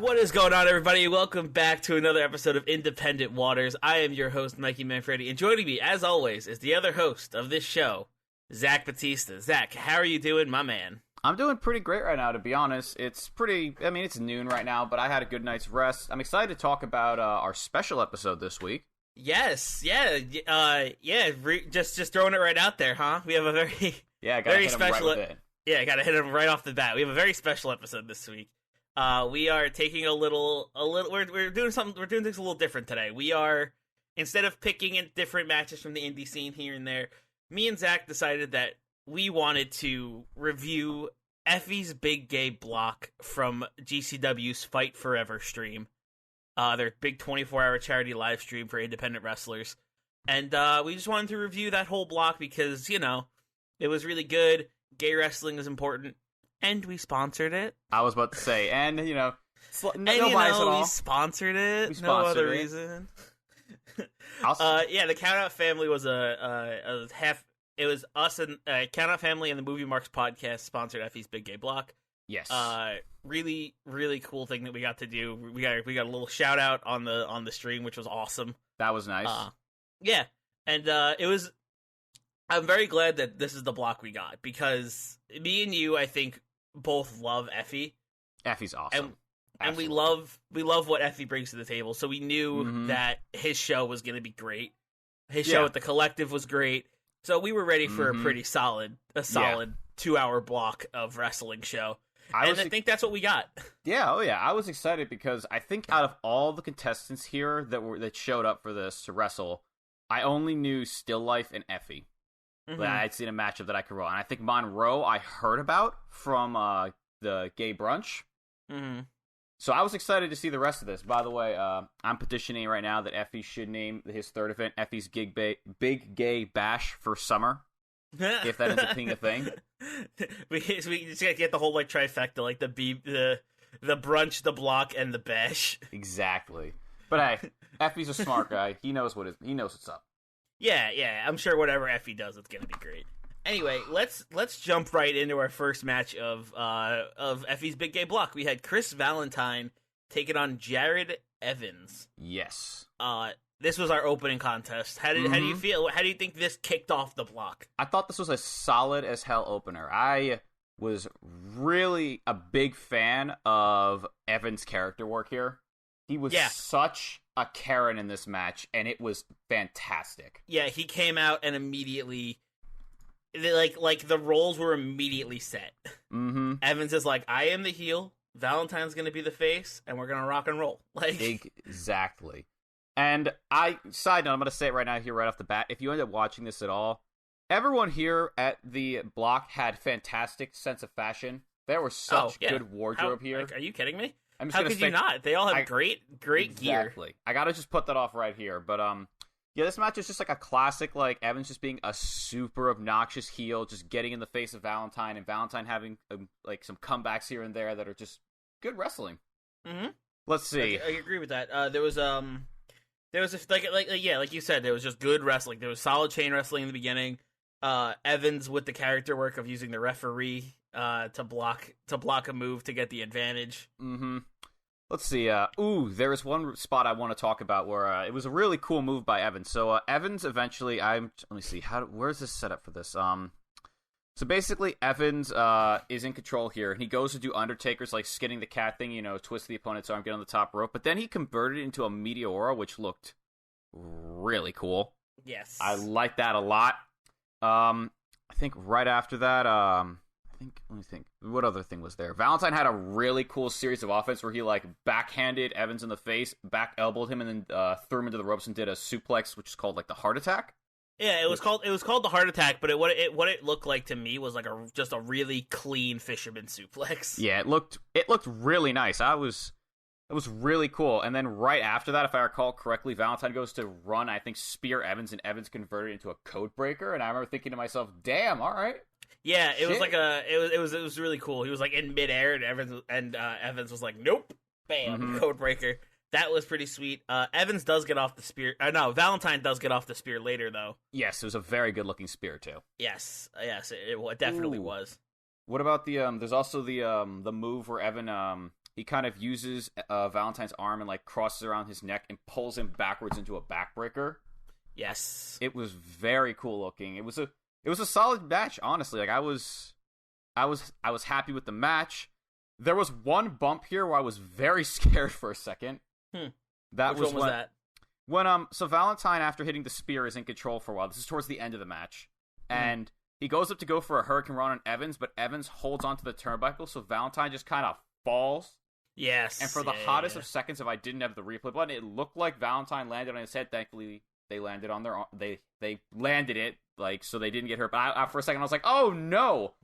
What is going on, everybody? Welcome back to another episode of Independent Waters. I am your host, Mikey Manfredi, and joining me, as always, is the other host of this show, Zach Batista. Zach, how are you doing, my man? I'm doing pretty great right now, to be honest. It's noon right now, but I had a good night's rest. I'm excited to talk about our special episode this week. Yes, just throwing it right out there, huh? We have a very very special. Right with it. Yeah, gotta hit him right off the bat. We have a very special episode this week. We are taking we're doing things a little different today. We are, instead of picking in different matches from the indie scene here and there, me and Zach decided that we wanted to review Effy's Big Gay block from GCW's Fight Forever stream. Their big 24-hour charity live stream for independent wrestlers. And we just wanted to review that whole block because, you know, it was really good. Gay wrestling is important. And we sponsored it. I was about to say, and, you know, no bias at all. We sponsored it. No other reason. The Countout Family was a half. It was us and Countout Family and the Movie Marks podcast sponsored Effy's Big Gay block. Yes. Really, really cool thing that we got to do. We got a little shout out on the stream, which was awesome. That was nice. Yeah, and it was. I'm very glad that this is the block we got because me and you, I think, both love Effy. Effy's awesome. And we love what Effy brings to the table. So we knew that his show was going to be great. His show at the Collective was great. So we were ready for a pretty solid 2-hour block of wrestling show. I think that's what we got. Yeah, I was excited because I think out of all the contestants here that showed up for this to wrestle, I only knew Still Life and Effy. That I'd seen a matchup that I could roll. And I think Monroe I heard about from the Gay Brunch. Mm-hmm. So I was excited to see the rest of this. By the way, I'm petitioning right now that Effy should name his third event Effy's Big Gay Bash for summer. If that ends up being a thing. we just gotta get the whole like trifecta, like the brunch, the block, and the bash. Exactly. But hey, Effy's a smart guy. He knows what's up. Yeah, I'm sure whatever Effy does, it's gonna be great. Anyway, let's jump right into our first match of Effy's Big Gay block. We had Chris Valentine taking on Jared Evans. Yes. This was our opening contest. How do you feel? How do you think this kicked off the block? I thought this was a solid as hell opener. I was really a big fan of Evans' character work here. He was such a Karen in this match, and it was fantastic. Yeah, he came out and immediately, like the roles were immediately set. Mm-hmm. Evans is like, I am the heel, Valentine's going to be the face, and we're going to rock and roll. Exactly. And side note, I'm going to say it right now here right off the bat, if you end up watching this at all, everyone here at the block had fantastic sense of fashion. There was such good wardrobe here. Are you kidding me? How could you not? They all have great gear. Exactly. I gotta just put that off right here. But this match is just like a classic, like Evans just being a super obnoxious heel, just getting in the face of Valentine, and Valentine having like some comebacks here and there that are just good wrestling. Mm-hmm. Let's see. I agree with that. There was like you said, there was just good wrestling. There was solid chain wrestling in the beginning. Evans with the character work of using the referee to block a move to get the advantage. Mm-hmm. Let's see. There is one spot I want to talk about where it was a really cool move by Evans. So Evans eventually, let me see, where's this set up for this? So basically Evans is in control here, and he goes to do Undertaker's like skinning the cat thing, twist the opponent's arm, get on the top rope, but then he converted it into a Meteora, which looked really cool. Yes, I like that a lot. I think right after that, let me think. What other thing was there? Valentine had a really cool series of offense where he like backhanded Evans in the face, back elbowed him, and then threw him into the ropes and did a suplex, which is called like the heart attack. Yeah, it was called the heart attack, but what it looked like to me was like just a really clean fisherman suplex. Yeah, it looked really nice. It was really cool. And then right after that, if I recall correctly, Valentine goes to run, I think, spear Evans, and Evans converted into a code breaker. And I remember thinking to myself, "Damn, all right." Yeah, it was like it was really cool. He was like in midair, and Evans was like, "Nope, bam, code breaker." That was pretty sweet. Evans does get off the spear. No, Valentine does get off the spear later, though. Yes, it was a very good-looking spear, too. Yes, it definitely was. What about the, there's also the move where he kind of uses Valentine's arm and like crosses around his neck and pulls him backwards into a backbreaker. Yes, it was very cool looking. It was a solid match, honestly. Like I was happy with the match. There was one bump here where I was very scared for a second. Which one was that? When so Valentine, after hitting the spear, is in control for a while. This is towards the end of the match, and he goes up to go for a Hurricane Run on Evans, but Evans holds onto the turnbuckle, so Valentine just kind of falls. Yes. And for the hottest of seconds, if I didn't have the replay button, it looked like Valentine landed on his head. Thankfully, they landed on their they landed it like so they didn't get hurt. But for a second, I was like, oh no.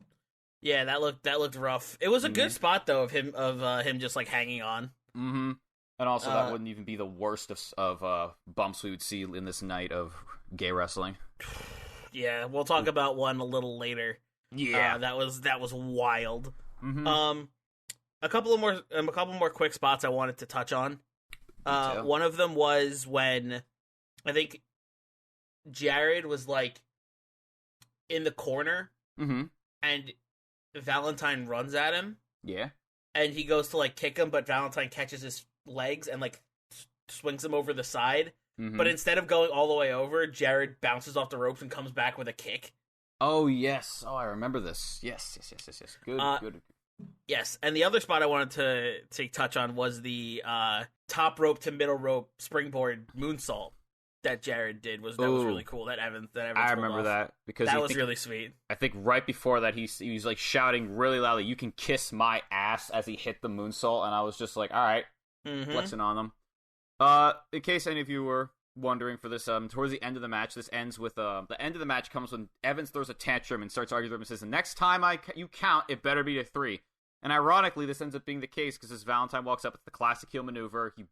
Yeah, that looked rough. It was a good spot though of him just like hanging on. Mm-hmm. And also, that wouldn't even be the worst of bumps we would see in this night of gay wrestling. Yeah, we'll talk about one a little later. Yeah, that was wild. Mm-hmm. A couple more quick spots I wanted to touch on. One of them was when I think Jared was like in the corner, and Valentine runs at him. Yeah, and he goes to like kick him, but Valentine catches his legs and like swings him over the side. But instead of going all the way over, Jared bounces off the ropes and comes back with a kick. Oh yes, I remember this. Yes. Good. Yes, and the other spot I wanted to touch on was the top rope to middle rope springboard moonsault that Jared did. That was really cool. That Evans I remember that because that was really sweet. I think right before that he was like shouting really loudly, "You can kiss my ass," as he hit the moonsault, and I was just like, all right. Flexing on them. In case any of you were wondering for this, towards the end of the match, this ends with the end of the match comes when Evans throws a tantrum and starts arguing with him and says, "The next time you count, it better be a 3." And ironically, this ends up being the case because as Valentine walks up, it's the classic heel maneuver. He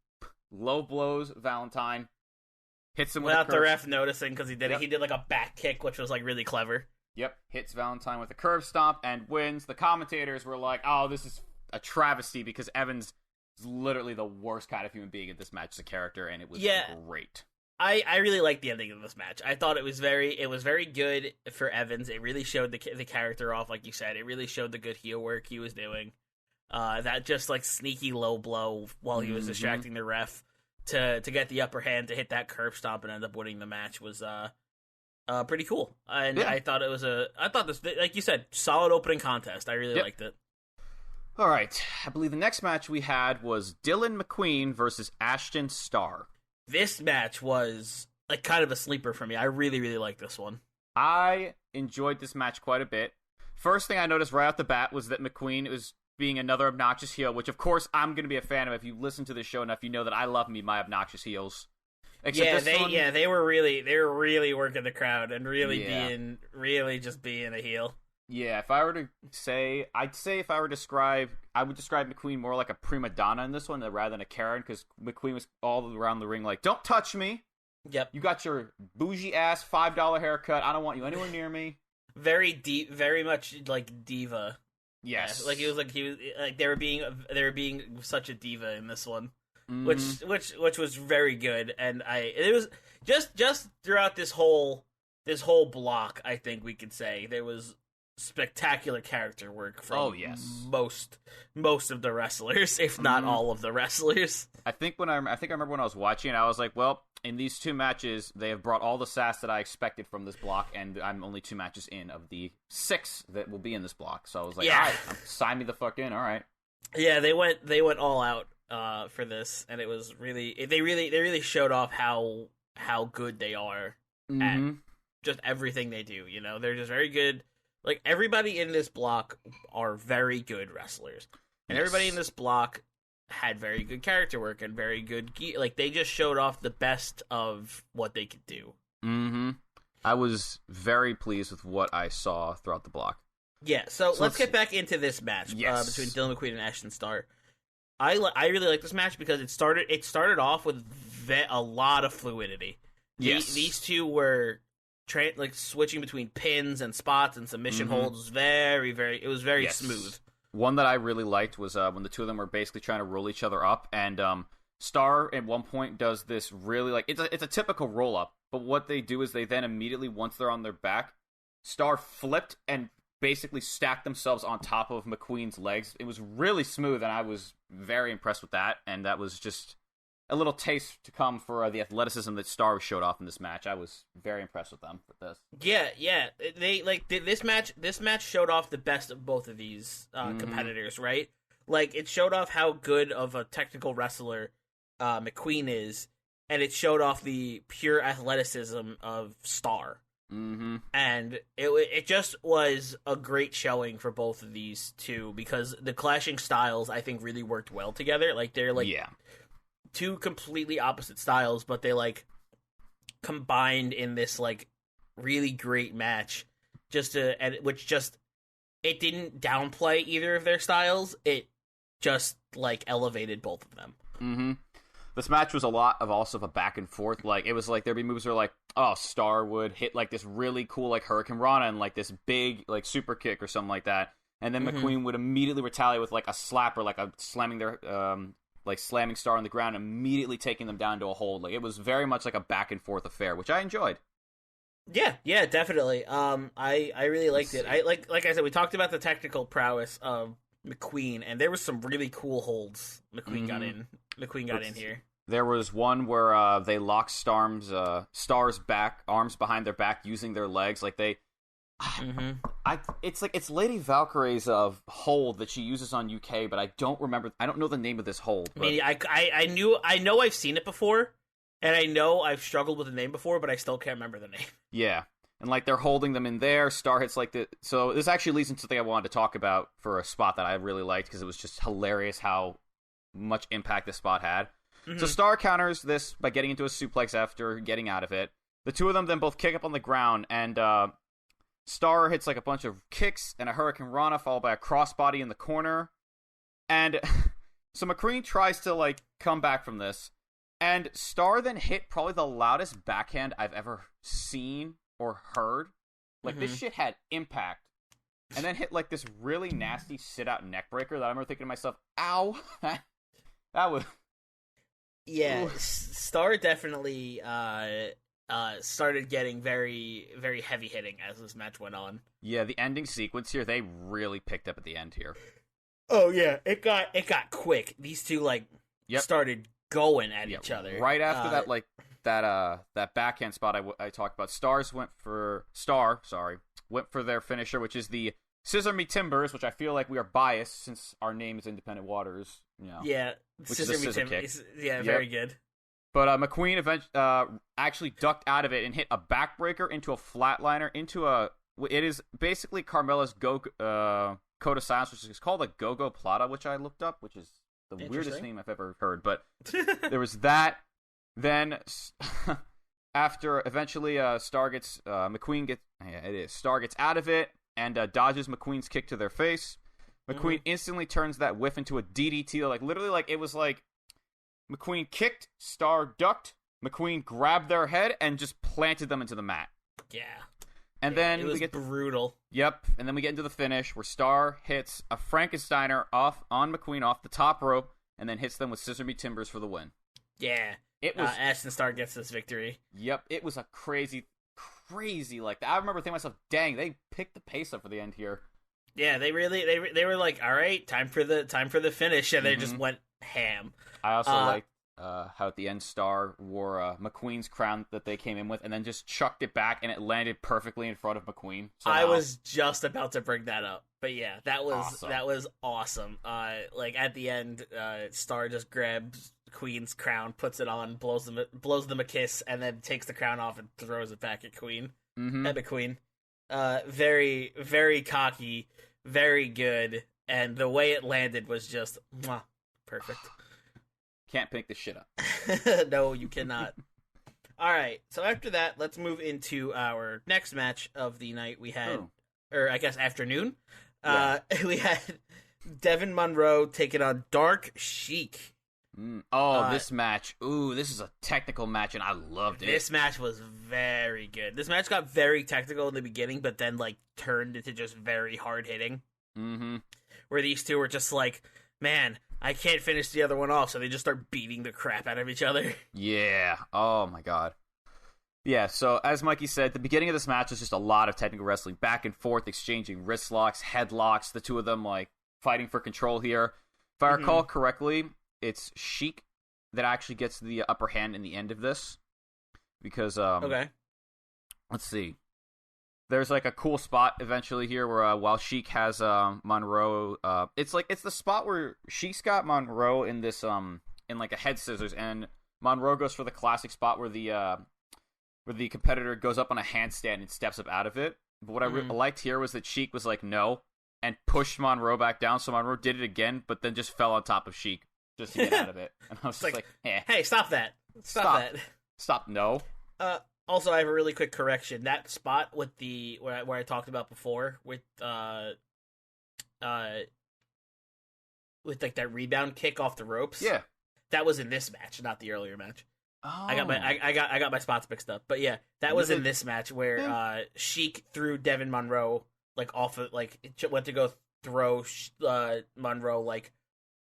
low blows Valentine, hits him without the ref noticing because he did it. He did like a back kick, which was like really clever. Yep, hits Valentine with a curb stomp and wins. The commentators were like, "Oh, this is a travesty," because Evans is literally the worst kind of human being in this match as a character, and it was great. I really liked the ending of this match. I thought it was very good for Evans. It really showed the character off, like you said. It really showed the good heel work he was doing. That just like sneaky low blow while he was distracting the ref to get the upper hand to hit that curb stomp and end up winning the match was pretty cool. And I thought this, like you said, solid opening contest. I really liked it. All right, I believe the next match we had was Dillon McQueen versus Ashton Starr. This match was like kind of a sleeper for me. I really, really liked this one. I enjoyed this match quite a bit. First thing I noticed right off the bat was that McQueen was being another obnoxious heel, which of course I'm going to be a fan of. If you listen to the show enough, you know that I love my obnoxious heels. Except they were really working the crowd and really being a heel. Yeah, if I were to say, I would describe McQueen more like a prima donna in this one rather than a Karen, because McQueen was all around the ring like, "Don't touch me. Yep. You got your bougie ass $5 haircut. I don't want you anywhere near me." Very deep, very much like diva. Yes. Yeah, they were being such a diva in this one, which was very good, and it was just throughout this whole block. I think we could say there was spectacular character work from most of the wrestlers, if not all of the wrestlers. I remember when I was watching it, I was like, well, in these 2 matches, they have brought all the sass that I expected from this block, and I'm only 2 matches in of the 6 that will be in this block. So I was like, all right, sign me the fuck in, all right. Yeah, they went all out for this, and it was they really showed off how good they are at just everything they do. You know, they're just very good. Like, everybody in this block are very good wrestlers. And everybody in this block had very good character work and very good like, they just showed off the best of what they could do. I was very pleased with what I saw throughout the block. Yeah, so let's get back into this match between Dillon McQueen and Ashton Starr. I really like this match because it started off with a lot of fluidity. Yes. These two were switching between pins and spots and submission holds. It was very smooth. One that I really liked was when the 2 of them were basically trying to roll each other up, and Starr at one point does this really it's a typical roll up, but what they do is they then immediately, once they're on their back, Starr flipped and basically stacked themselves on top of McQueen's legs. It was really smooth, and I was very impressed with that. And that was just a little taste to come for the athleticism that Starr showed off in this match. I was very impressed with them with this. Yeah. This match showed off the best of both of these competitors, right? Like, it showed off how good of a technical wrestler McQueen is, and it showed off the pure athleticism of Starr. Mm-hmm. And it just was a great showing for both of these two, because the clashing styles, I think, really worked well together. Like, they're like two completely opposite styles, but they like combined in this like really great match. It didn't downplay either of their styles. It just like elevated both of them. Mm-hmm. This match was a lot of also a back and forth. Like, it was like there'd be moves where like, oh, Starr would hit like this really cool like Hurricane Rana and like this big like super kick or something like that, and then McQueen would immediately retaliate with like a slap or like a slamming slamming Starr on the ground, immediately taking them down to a hold. Like, it was very much like a back and forth affair, which I enjoyed. Yeah, definitely. I really liked it. I like I said, we talked about the technical prowess of McQueen, and there was some really cool holds McQueen got in. McQueen got in here. There was one where they locked Starr's back, arms behind their back, using their legs. Like they, it's Lady Valkyrie's hold that she uses on UK, but I don't know the name of this hold. But... I know I've seen it before, and I know I've struggled with the name before, but I still can't remember the name. Yeah. And, like, they're holding them in there. Starr hits, like, So, this actually leads into something I wanted to talk about for a spot that I really liked, because it was just hilarious how much impact this spot had. Mm-hmm. So, Starr counters this by getting into a suplex after getting out of it. The two of them then both kick up on the ground, and Starr hits, like, a bunch of kicks and a Hurricane Rana, followed by a crossbody in the corner. And so McQueen tries to, like, come back from this. And Starr then hit probably the loudest backhand I've ever seen or heard. Like, this shit had impact. And then hit, like, this really nasty sit-out neck breaker that I remember thinking to myself, ow. That was... Yeah, Starr definitely started getting very, very heavy-hitting as this match went on. Yeah, the ending sequence here, they really picked up at the end here. Oh, yeah, it got quick. These two, like, started going at each other. Right after that, like, that backhand spot I talked about, Starr went for their finisher, which is the Scissor Me Timbers, which I feel like we are biased since our name is Independent Waters. You know, yeah, Scissor Me Timbers. Yeah, very good. But McQueen actually ducked out of it and hit a backbreaker into a flatliner it is basically Carmella's Code of Silence, which is called a Go-Go Plata, which I looked up, which is the weirdest name I've ever heard. But there was that. Then, after eventually Starr gets out of it and dodges McQueen's kick to their face. McQueen instantly turns that whiff into a DDT. Like, literally, like, it was like McQueen kicked, Starr ducked, McQueen grabbed their head and just planted them into the mat. Yeah. And then it was brutal. Yep. And then we get into the finish where Starr hits a Frankensteiner on McQueen off the top rope and then hits them with Scissor Me Timbers for the win. Yeah. It was Ashton Starr gets this victory. Yep, it was a crazy like I remember thinking to myself, dang, they picked the pace up for the end here. Yeah, they were like, all right, time for the finish, and they just went ham. I also liked how at the end Starr wore McQueen's crown that they came in with, and then just chucked it back, and it landed perfectly in front of McQueen. I was just about to bring that up, but yeah, that was awesome. Like at the end, Starr just grabs Queen's crown, puts it on, blows them a kiss, and then takes the crown off and throws it back at Queen. At McQueen. Very, very cocky, very good, and the way it landed was just perfect. Can't pick this shit up. No, you cannot. All right, so after that, let's move into our next match of the night. We had, or I guess afternoon. Yeah. We had Devon Monroe taking on Dark Sheik. This match. Ooh, this is a technical match, and I loved it. This match was very good. This match got very technical in the beginning, but then, like, turned into just very hard-hitting. Mm-hmm. Where these two were just like, man, I can't finish the other one off, so they just start beating the crap out of each other. Yeah. Oh, my God. Yeah, so as Mikey said, the beginning of this match is just a lot of technical wrestling, back and forth, exchanging wrist locks, headlocks, the two of them like fighting for control here. If I recall correctly, it's Sheik that actually gets the upper hand in the end of this. Because, okay. Let's see. There's like a cool spot eventually here where while Sheik has Monroe, it's the spot where Sheik's got Monroe in this in like a head scissors, and Monroe goes for the classic spot where the competitor goes up on a handstand and steps up out of it. But what I liked here was that Sheik was like, no, and pushed Monroe back down. So Monroe did it again, but then just fell on top of Sheik just to get out of it. And I was just like, eh. Hey, stop that. Stop that. Stop, no. Also, I have a really quick correction. That spot with where I talked about before with like that rebound kick off the ropes. Yeah. That was in this match, not the earlier match. Oh. I got my spots mixed up. But yeah, that was in this match where Sheik threw Devon Monroe like off of went to go throw Monroe like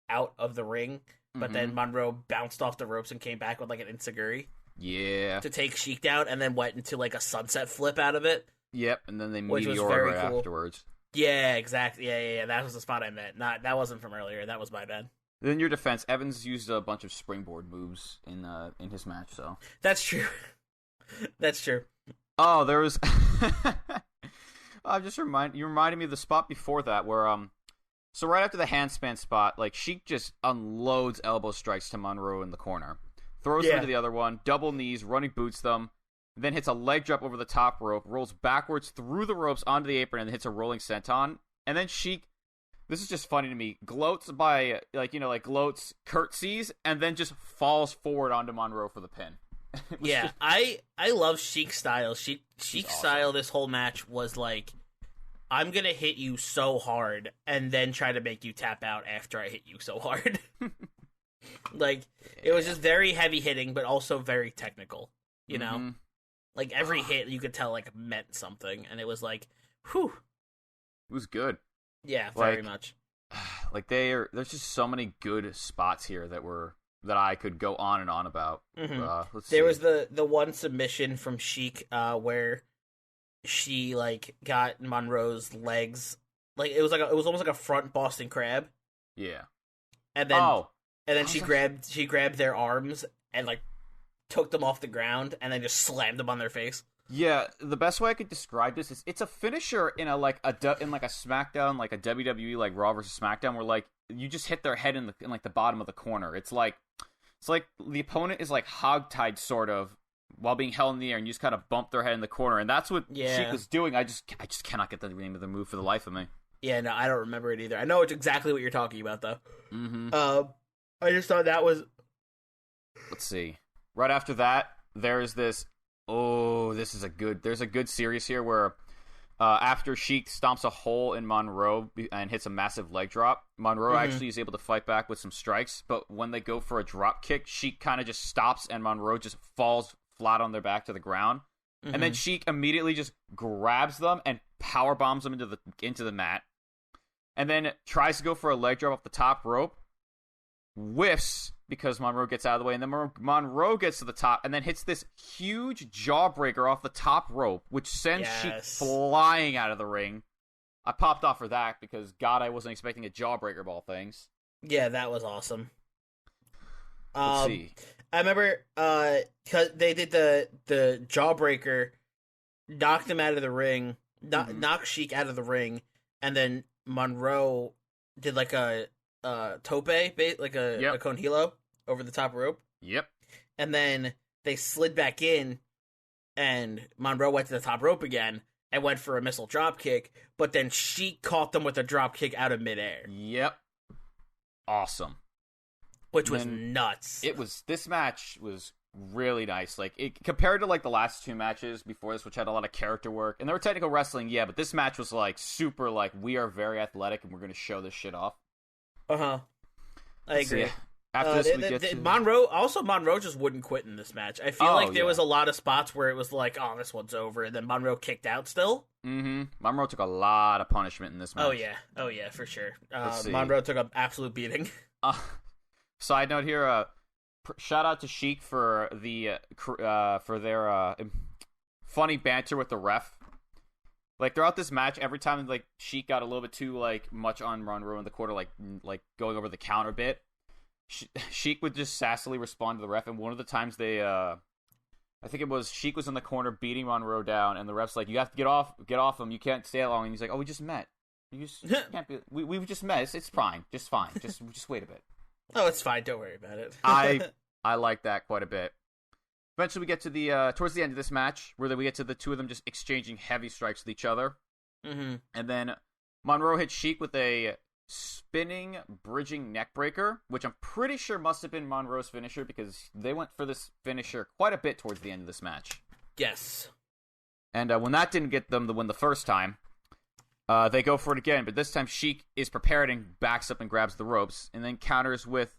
out of the ring, but then Monroe bounced off the ropes and came back with like an enziguri. Yeah. To take Sheik down, and then went into like a sunset flip out of it. Yep, and then they which was meteor very right cool. Afterwards. Yeah, exactly. Yeah. That was the spot I meant. That wasn't from earlier. That was my bad. In your defense, Evans used a bunch of springboard moves in his match, so that's true. That's true. Oh, there was. You reminded me of the spot before that where so right after the handspan spot, like Sheik just unloads elbow strikes to Monroe in the corner, throws him into the other one, double knees, running boots them, then hits a leg drop over the top rope, rolls backwards through the ropes onto the apron, and hits a rolling senton, and then Sheik. This is just funny to me. Gloats gloats, curtsies, and then just falls forward onto Monroe for the pin. Yeah, I love Sheik's style. Sheik's awesome. style this whole match was like, I'm going to hit you so hard and then try to make you tap out after I hit you so hard. It was just very heavy hitting, but also very technical, you know? Like, every hit you could tell, like, meant something, and it was like, whew. It was good. Yeah, very much. Like, there's just so many good spots here that I could go on and on about. Let's see. There was the one submission from Sheik where she like got Monroe's legs, like it was almost like a front Boston Crab. Yeah. And then she grabbed their arms and like took them off the ground and then just slammed them on their face. Yeah, the best way I could describe this is it's a finisher in a SmackDown, like a WWE like Raw versus SmackDown, where like you just hit their head in like the bottom of the corner. It's like the opponent is like hogtied sort of while being held in the air, and you just kind of bump their head in the corner, and that's what Sheik was doing. I just cannot get the name of the move for the life of me. Yeah, no, I don't remember it either. I know it's exactly what you're talking about though. I just thought that was. Let's see. Right after that, there's this. Oh, there's a good series here where after Sheik stomps a hole in Monroe and hits a massive leg drop, Monroe actually is able to fight back with some strikes, but when they go for a drop kick, Sheik kind of just stops and Monroe just falls flat on their back to the ground. And then Sheik immediately just grabs them and power bombs them into the mat. And then tries to go for a leg drop off the top rope. Whiffs because Monroe gets out of the way, and then Monroe gets to the top and then hits this huge jawbreaker off the top rope, which sends Sheik flying out of the ring. I popped off for that because, God, I wasn't expecting a jawbreaker of all things. Yeah, that was awesome. Let's see. I remember because they did the jawbreaker, knocked him out of the ring, knocked Sheik out of the ring, and then Monroe did like a tope, like a con hilo over the top rope. Yep. And then they slid back in, and Monroe went to the top rope again and went for a missile drop kick, but then Sheik caught them with a drop kick out of midair. Yep. Awesome. Which was nuts. This match was really nice. Like, compared to like the last two matches before this, which had a lot of character work, and they were technical wrestling, yeah, but this match was like super like, we are very athletic and we're going to show this shit off. I agree. After this, we get to... Monroe just wouldn't quit in this match. I feel like there was a lot of spots where it was like, oh, this one's over, and then Monroe kicked out still. Monroe took a lot of punishment in this match. Oh yeah, for sure. Monroe took an absolute beating. Side note here, shout out to Sheik for their funny banter with the ref. Like, throughout this match, every time, like, Sheik got a little bit too, like, much on Monroe in the quarter, like going over the counter bit, Sheik would just sassily respond to the ref, and one of the times they, I think it was Sheik was in the corner beating Monroe down, and the ref's like, you have to get off him, you can't stay that long, and he's like, oh, we just met. You just can't be, we've just met, it's fine, just wait a bit. Oh, it's fine, don't worry about it. I like that quite a bit. Eventually, we get to the towards the end of this match, where we get to the two of them just exchanging heavy strikes with each other. Mm-hmm. And then Monroe hits Sheik with a spinning, bridging neckbreaker, which I'm pretty sure must have been Monroe's finisher, because they went for this finisher quite a bit towards the end of this match. Yes. And when that didn't get them the win the first time, they go for it again, but this time Sheik is prepared and backs up and grabs the ropes, and then counters with,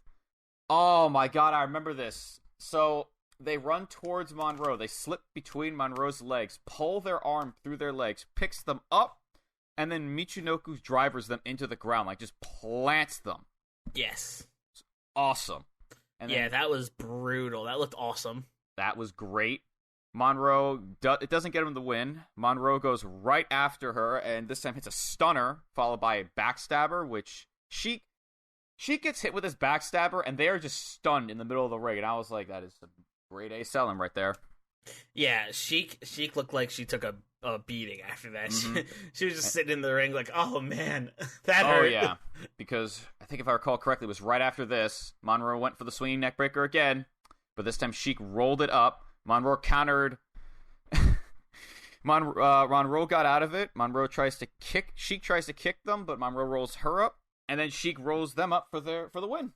oh my god, I remember this. So they run towards Monroe. They slip between Monroe's legs, pull their arm through their legs, picks them up, and then Michinoku drivers them into the ground, like just plants them. Yes. It's awesome. And yeah, that was brutal. That looked awesome. That was great. Monroe, it doesn't get him the win. Monroe goes right after her, and this time hits a stunner, followed by a backstabber, which Sheik gets hit with his backstabber, and they are just stunned in the middle of the ring. And I was like, that is some grade A selling right there. Yeah, Sheik looked like she took a beating after that. Mm-hmm. She was just sitting in the ring like, oh man, that hurt. Oh yeah, because I think if I recall correctly, it was right after this, Monroe went for the swinging neckbreaker again, but this time Sheik rolled it up. Monroe countered. Monroe got out of it. Monroe tries to kick. Sheik tries to kick them, but Monroe rolls her up, and then Sheik rolls them up for the win.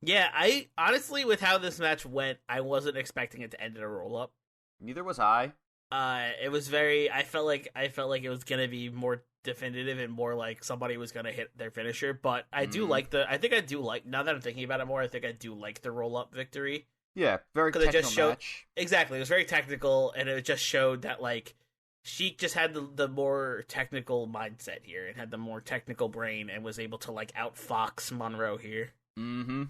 Yeah, I honestly, with how this match went, I wasn't expecting it to end in a roll up. Neither was I. It was very. I felt like it was gonna be more definitive and more like somebody was gonna hit their finisher. But I do like I think I do like. Now that I'm thinking about it more, I think I do like the roll up victory. Yeah, very technical match. Exactly, it was very technical, and it just showed that like Sheik just had the more technical mindset here and had the more technical brain and was able to like outfox Monroe here. Mm-hmm.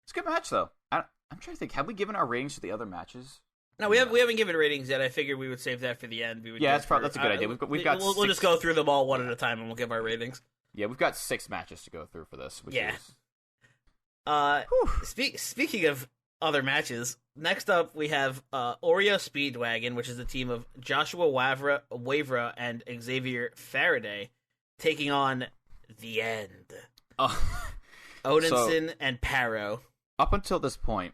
It's a good match though. I'm trying to think. Have we given our ratings to the other matches? No, we haven't given ratings yet. I figured we would save that for the end. That's a good idea. We'll just go through them all one at a time, and we'll give our ratings. Yeah, we've got 6 matches to go through for this. Speaking of other matches, next up we have Oreo Speedwagon, which is the team of Joshua Wavra and Xavier Faraday, taking on The End. Odinson and Parrow. Up until this point,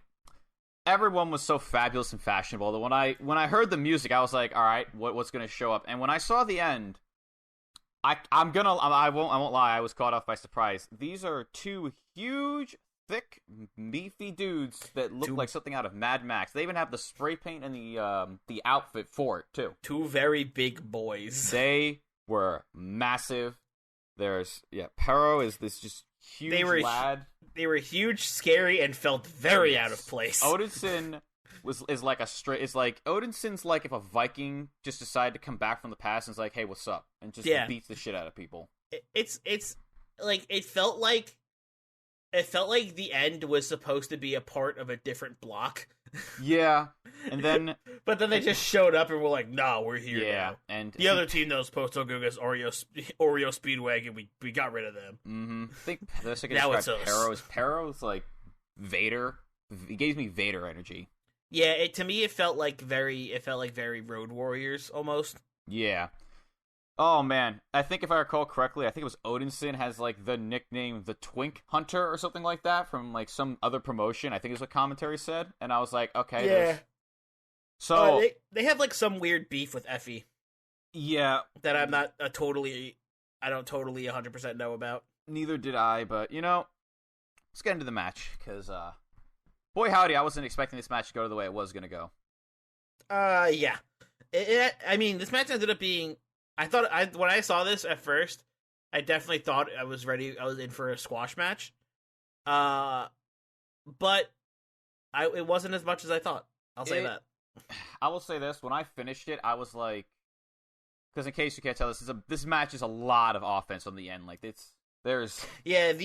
everyone was so fabulous and fashionable that when I heard the music, I was like, all right, what's going to show up? And when I saw The End, I won't lie, I was caught off by surprise. These are 2 huge, thick, beefy dudes that look like something out of Mad Max. They even have the spray paint and the outfit for it too. 2 very big boys. They were massive. Parrow is this just huge lad. They were huge, scary, and felt very out of place. Odinson Odinson's like if a Viking just decided to come back from the past and is like, hey, what's up? And just beats the shit out of people. It's like it felt like The End was supposed to be a part of a different block. Yeah, and then but then they just showed up and were like, "No, we're here now." And the other team that was supposed to go against Oreo Speedwagon, we got rid of them. Mm-hmm. I think the second now describe Parrow's like Vader. He gave me Vader energy. Yeah, to me it felt like very Road Warriors almost. Yeah. Oh man, I think if I recall correctly, I think it was Odinson has like the nickname the Twink Hunter or something like that from like some other promotion. I think is what commentary said, and I was like, okay, yeah. So they have like some weird beef with Effy. Yeah, that I'm not I don't totally 100% know about. Neither did I, but let's get into the match because boy howdy, I wasn't expecting this match to go the way it was going to go. Yeah, I mean, this match ended up being. When I saw this at first, I definitely thought I was ready. I was in for a squash match, but it wasn't as much as I thought. I'll say that. I will say this: when I finished it, I was like, because in case you can't tell, this match is a lot of offense on the end. Like the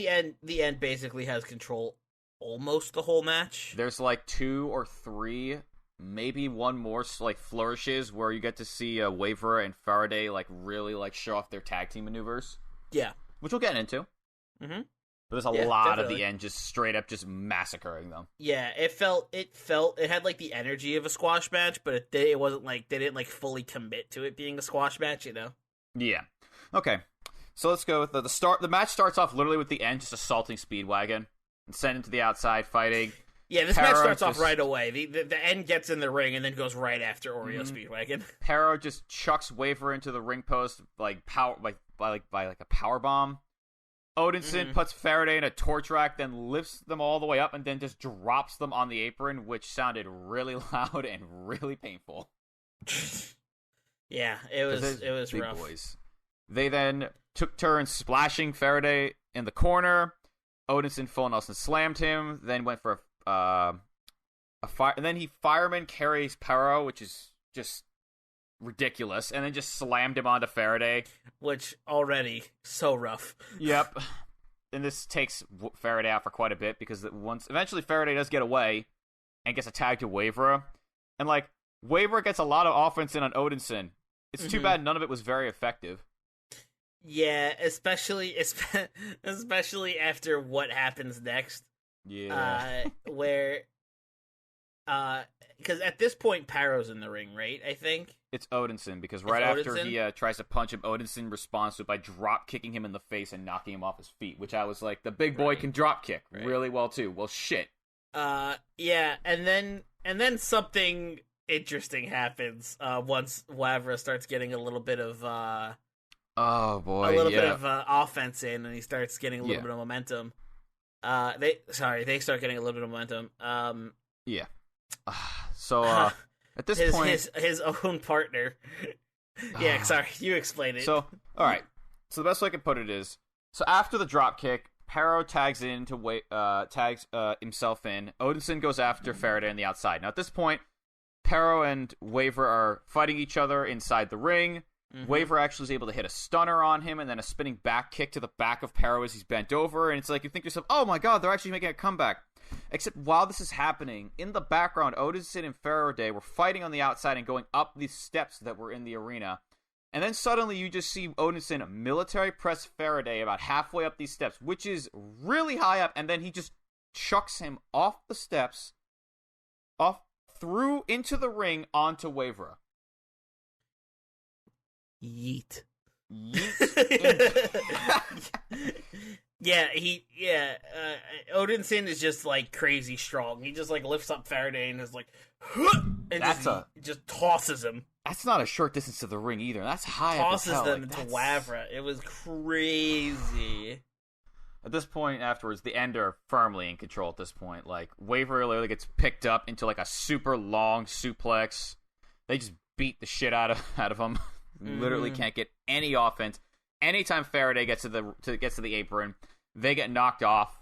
end basically has control almost the whole match. There's like 2 or 3 maybe one more like flourishes where you get to see Wavra and Faraday like really like show off their tag team maneuvers. Yeah, which we'll get into. Mm-hmm. But there's a lot of the end just straight up just massacring them. Yeah, it had like the energy of a squash match, but it wasn't like they didn't like fully commit to it being a squash match, you know? Yeah. Okay. So let's go with the start. The match starts off literally with the end just assaulting Speedwagon and sending to the outside fighting. Yeah, this match starts off right away. The end gets in the ring and then goes right after Oreo Speedwagon. Parrow just chucks Wavra into the ring post by a power bomb. Odinson puts Faraday in a torch rack, then lifts them all the way up, and then just drops them on the apron, which sounded really loud and really painful. Yeah, it was big rough. Boys. They then took turns splashing Faraday in the corner. Odinson full Nelson slammed him, then went for a fire, and then he fireman carries Parrow, which is just ridiculous, and then just slammed him onto Faraday, which already so rough. Yep. And this takes Faraday out for quite a bit because eventually Faraday does get away and gets a tag to Wavra, and like Wavra gets a lot of offense in on Odinson. It's too bad none of it was very effective. Yeah, especially after what happens next. Yeah. Where because at this point Parrow's in the ring, right? I think it's Odinson because after he tries to punch him, Odinson responds to it by drop kicking him in the face and knocking him off his feet, which I was like, the big boy can drop kick really well too. Well, shit. Yeah, and then something interesting happens once Wavra starts getting a little bit of oh boy, a little bit of offense in, and he starts getting a little bit of momentum. They start getting a little bit of momentum. Yeah. So at this point, his own partner. Yeah, sorry, you explain it. So all right. So the best way I can put it is, so after the drop kick, Parrow tags himself in. Odinson goes after Faraday on the outside. Now at this point, Parrow and Wavra are fighting each other inside the ring. Wavra actually is able to hit a stunner on him and then a spinning back kick to the back of Parrow as he's bent over. And it's like, you think to yourself, oh my god, they're actually making a comeback. Except while this is happening, in the background, Odinson and Faraday were fighting on the outside and going up these steps that were in the arena. And then suddenly you just see Odinson military press Faraday about halfway up these steps, which is really high up. And then he just chucks him off the steps, through into the ring onto Wavra. Yeet. Yeah, Odinson is just like crazy strong. He just like lifts up Faraday and is like, and just tosses him. That's not a short distance to the ring either. That's high. Tosses them into Wavra. It was crazy. At this point, afterwards, the End are firmly in control. At this point, like Wavra literally gets picked up into like a super long suplex. They just beat the shit out of him. Literally can't get any offense. Anytime Faraday gets to the apron, they get knocked off.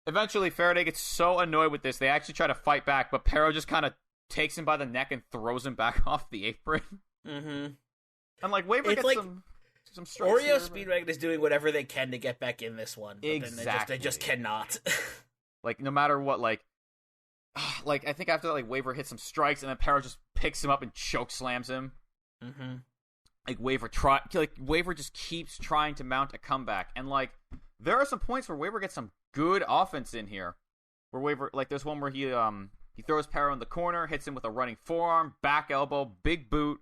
Eventually, Faraday gets so annoyed with this, they actually try to fight back, but Parrow just kind of takes him by the neck and throws him back off the apron. And like Wavra gets like, some strikes. Oreo Speedwagon is doing whatever they can to get back in this one. But exactly. They just cannot. Like no matter what, like I think after that, like Wavra hits some strikes, and then Parrow just picks him up and choke slams him. Like Wavra just keeps trying to mount a comeback, and like there are some points where Wavra gets some good offense in here. Where Wavra, like there's one where he throws Parrow in the corner, hits him with a running forearm, back elbow, big boot,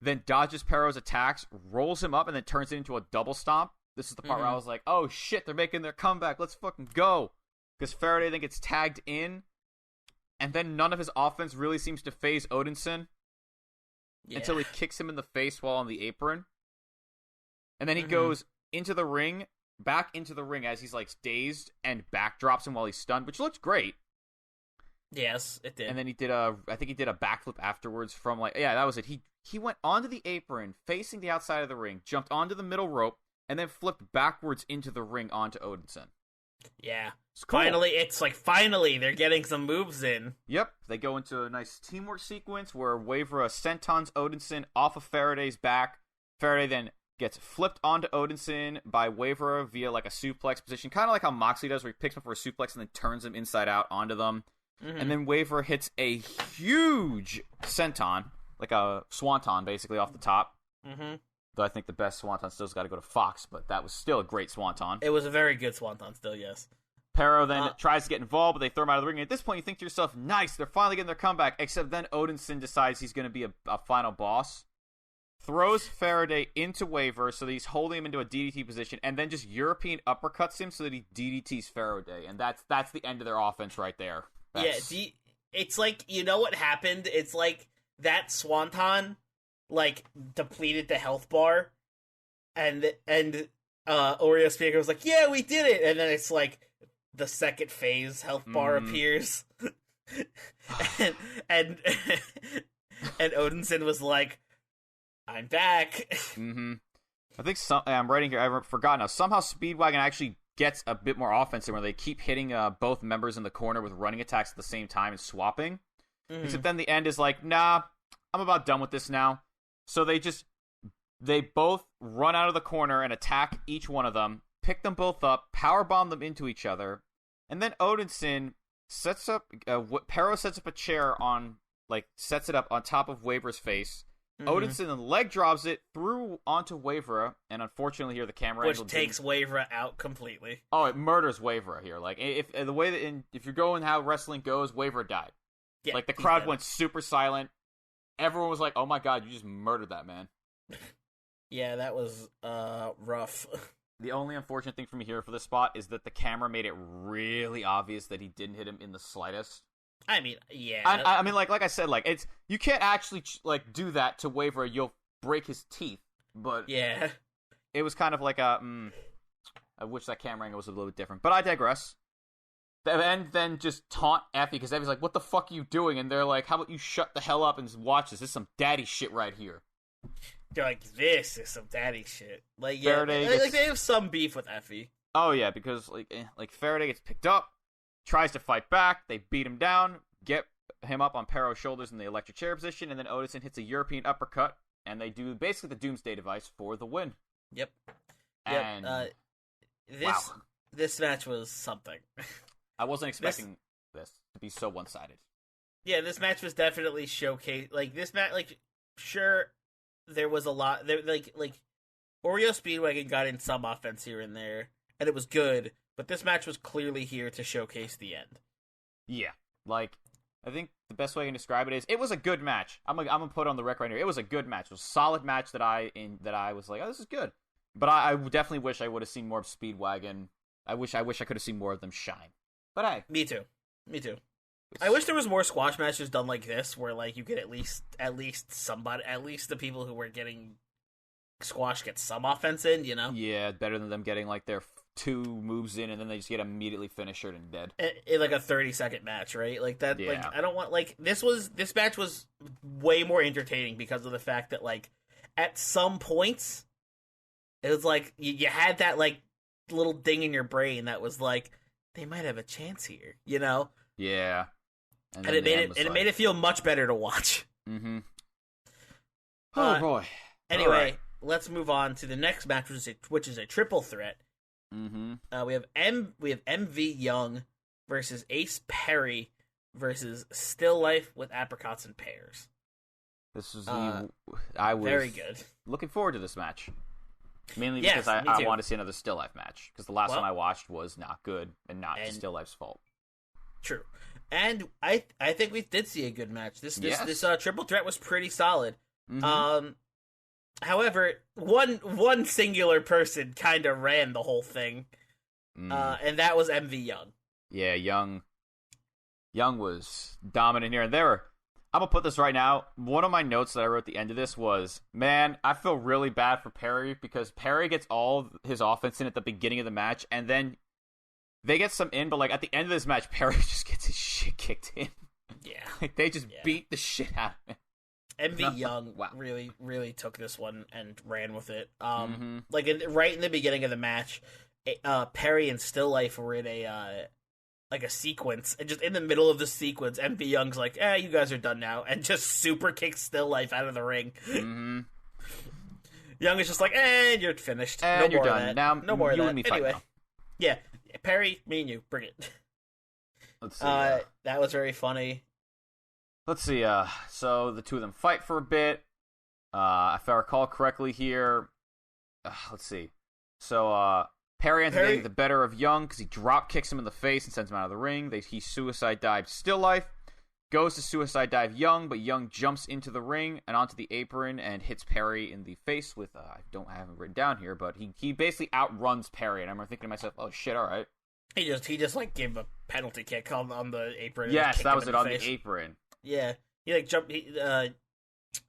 then dodges Parrow's attacks, rolls him up, and then turns it into a double stomp. This is the part where I was like, oh shit, they're making their comeback. Let's fucking go. Because Faraday then gets tagged in, and then none of his offense really seems to phase Odinson. Until he kicks him in the face while on the apron. And then he goes back into the ring as he's like dazed, and backdrops him while he's stunned, which looked great. Yes, it did. And then I think he did a backflip afterwards from that was it. He went onto the apron, facing the outside of the ring, jumped onto the middle rope, and then flipped backwards into the ring onto Odinson. Yeah. Cool. Finally, they're getting some moves in. Yep. They go into a nice teamwork sequence where Wavra sentons Odinson off of Faraday's back. Faraday then gets flipped onto Odinson by Wavra via like a suplex position, kind of like how Moxley does, where he picks him for a suplex and then turns him inside out onto them. and then Wavra hits a huge senton, like a swanton, basically, off the top. Mm-hmm. Though I think the best swanton still's got to go to Fox, but that was still a great swanton. It was a very good swanton still, yes. Parrow then tries to get involved, but they throw him out of the ring. And at this point, you think to yourself, nice, they're finally getting their comeback. Except then Odinson decides he's going to be a final boss. Throws Faraday into Wavra so that he's holding him into a DDT position, and then just European uppercuts him so that he DDTs Faraday. And that's the end of their offense right there. Yeah, it's like, you know what happened? It's like that swanton, like, depleted the health bar, and Oreo Speaker was like, yeah, we did it! And then it's like, the second phase health bar appears. and Odinson was like, I'm back. Mm-hmm. I think I'm writing here, I forgot now, somehow Speedwagon actually gets a bit more offensive where they keep hitting both members in the corner with running attacks at the same time and swapping. Mm-hmm. Except then the end is like, nah, I'm about done with this now. So they both run out of the corner and attack each one of them, pick them both up, powerbomb them into each other, and then Odinson sets up, Parrow sets up a chair sets it up on top of Wavra's face. Mm-hmm. Odinson then leg drops it through onto Wavra, and unfortunately here the camera angle takes Wavra out completely. Oh, it murders Wavra here. Like, if the way that if you're going how wrestling goes, Wavra died. Yeah, like, the crowd went super silent. Everyone was like, oh my god, you just murdered that man. Yeah, that was rough. The only unfortunate thing for me here for this spot is that the camera made it really obvious that he didn't hit him in the slightest. I mean, yeah. I mean, like I said, like, it's, you can't actually like do that to Wavra. You'll break his teeth. But yeah, it was kind of like I wish that camera angle was a little bit different. But I digress. And then just taunt Effy, because Effy's like, what the fuck are you doing? And they're like, how about you shut the hell up and watch this? This is some daddy shit right here. They're like, this is some daddy shit. Like, yeah, like they have some beef with Effy. Oh yeah, because like Faraday gets picked up, tries to fight back, they beat him down, get him up on Parrow's shoulders in the electric chair position, and then Odinson hits a European uppercut, and they do basically the Doomsday device for the win. Yep. And this match was something. I wasn't expecting this to be so one-sided. Yeah, this match was definitely showcase. Like, this match, like, sure, there was a lot. There, like Oreo Speedwagon got in some offense here and there, and it was good. But this match was clearly here to showcase the end. Yeah, like, I think the best way I can describe it is, it was a good match. I'm gonna put it on the record right here. It was a good match. It was a solid match that I was like, oh, this is good. But I definitely wish I would have seen more of Speedwagon. I wish I could have seen more of them shine. But hey, me too. I wish there was more squash matches done like this, where like you could at least the people who were getting squash get some offense in, you know? Yeah, better than them getting like their 2 moves in and then they just get immediately finished and dead. In like a 30-second match, right? Like that. Yeah. Like, I don't want, like, this match was way more entertaining because of the fact that, like, at some points it was like you had that like little ding in your brain that was like, they might have a chance here, you know? Yeah. And it made it feel much better to watch. Mm-hmm. Oh boy. Anyway, let's move on to the next match, which is a triple threat. Mm-hmm. We have MV Young versus Ace Perry versus Still Life with Apricots and Pears. This was I was very good. Looking forward to this match. Mainly because I want to see another Still Life match. Because the last one I watched was not good and not Still Life's fault. True. And I think we did see a good match. This triple threat was pretty solid. Mm-hmm. However, one singular person kind of ran the whole thing, and that was MV Young. Yeah, Young was dominant here. And I'm gonna put this right now. One of my notes that I wrote at the end of this was, man, I feel really bad for Perry because Perry gets all his offense in at the beginning of the match, and then they get some in, but like at the end of this match, Perry just gets his shit kicked in. Yeah, like they just beat the shit out of him. MV Young really, really took this one and ran with it. Like right in the beginning of the match, Perry and Still Life were in a sequence, and just in the middle of the sequence, MV Young's like, you guys are done now, and just super kicks Still Life out of the ring. Mm-hmm. Young is just like, you're finished. And no you're more done. Of that. Now no more of that. And me anyway, now. Yeah, Perry, me and you, bring it. Let's see. That was very funny. Let's see. So the two of them fight for a bit. If I recall correctly here, let's see. So Perry ends up getting the better of Young because he drop kicks him in the face and sends him out of the ring. He suicide dives Still Life. Goes to suicide dive Young, but Young jumps into the ring and onto the apron and hits Perry in the face with, I have it written down here, but he basically outruns Perry, and I remember thinking to myself, oh shit, alright. He just like gave a penalty kick on the apron. Yes, that was it, on the apron. Yeah. He like jumped,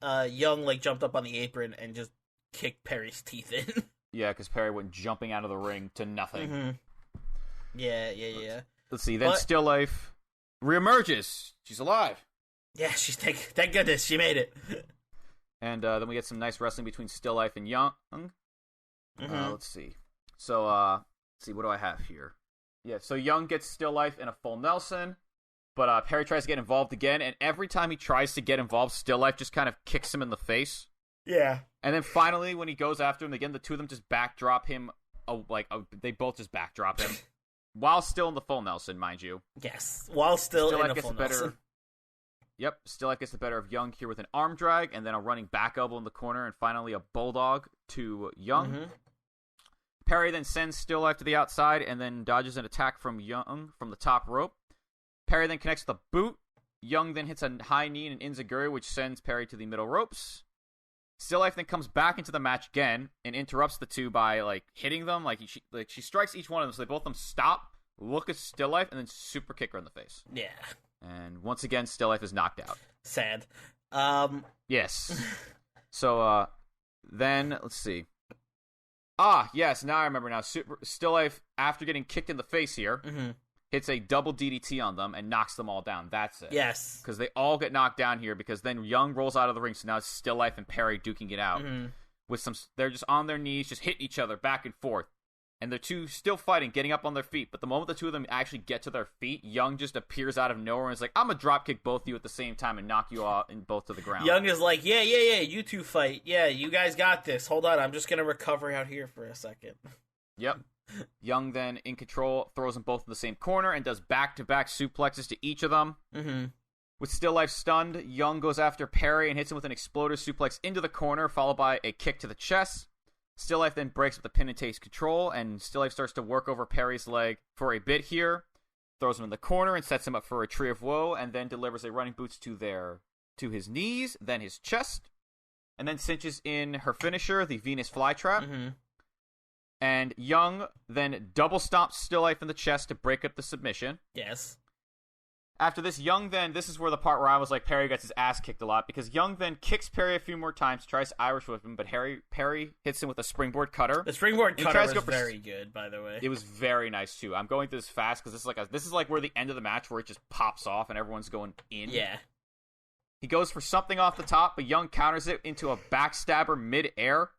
Young like jumped up on the apron and just kicked Perry's teeth in. Yeah, because Perry went jumping out of the ring to nothing. Mm-hmm. Yeah. Let's see, then Still Life reemerges. She's alive. Yeah, she's thank goodness she made it. And then we get some nice wrestling between Still Life and Young. Mm-hmm. Let's see. So, let's see, what do I have here? Yeah, so Young gets Still Life in a full Nelson, but Perry tries to get involved again, and every time he tries to get involved, Still Life just kind of kicks him in the face. Yeah. And then finally, when he goes after him again, the two of them just backdrop him. They both just backdrop him. While still in the full Nelson, mind you. Yes, while still in a full Nelson. Yep, Still Life gets the better of Young here with an arm drag, and then a running back elbow in the corner, and finally a bulldog to Young. Mm-hmm. Perry then sends Still Life to the outside, and then dodges an attack from Young from the top rope. Perry then connects the boot. Young then hits a high knee and an enziguri, which sends Perry to the middle ropes. Still Life then comes back into the match again and interrupts the two by hitting them. She strikes each one of them, so they both of them stop, look at Still Life, and then super kick her in the face. Yeah. And once again, Still Life is knocked out. Sad. Yes. So then let's see. Yes, now I remember. Now Still Life, after getting kicked in the face here, hits a double DDT on them and knocks them all down. That's it. Yes. Because they all get knocked down here because then Young rolls out of the ring, so now it's Still Life and Perry duking it out. Mm-hmm. They're just on their knees, just hitting each other back and forth. And the two still fighting, getting up on their feet. But the moment the two of them actually get to their feet, Young just appears out of nowhere and is like, I'm going to dropkick both of you at the same time and knock you all in both to the ground. Young is like, yeah, you two fight. Yeah, you guys got this. Hold on, I'm just going to recover out here for a second. Yep. Young then, in control, throws them both in the same corner and does back-to-back suplexes to each of them. Mm-hmm. With Still Life stunned, Young goes after Perry and hits him with an exploder suplex into the corner, followed by a kick to the chest. Still Life then breaks up the pin and takes control, and Still Life starts to work over Perry's leg for a bit here, throws him in the corner and sets him up for a tree of woe, and then delivers a running boots to his knees, then his chest, and then cinches in her finisher, the Venus flytrap. Mm-hmm. And Young then double stomps Still Life in the chest to break up the submission. Yes. After this, Young then, this is where the part where I was like, Perry gets his ass kicked a lot, because Young then kicks Perry a few more times, tries to Irish whip him, but Perry hits him with a springboard cutter. The springboard cutter was very good, by the way. It was very nice, too. I'm going through this fast, because this is like where the end of the match, where it just pops off and everyone's going in. Yeah. He goes for something off the top, but Young counters it into a backstabber mid-air.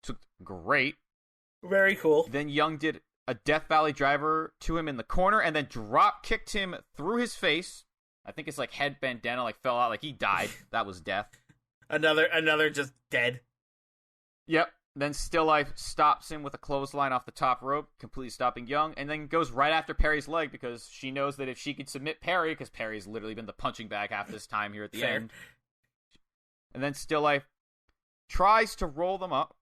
It's great. Very cool. Then Young did a Death Valley driver to him in the corner, and then drop kicked him through his face. I think it's head bandana fell out, he died. That was death. Another just dead. Yep. Then Still Life stops him with a clothesline off the top rope, completely stopping Young, and then goes right after Perry's leg because she knows that if she can submit Perry, because Perry's literally been the punching bag half this time here at the end. And then Still Life tries to roll him up,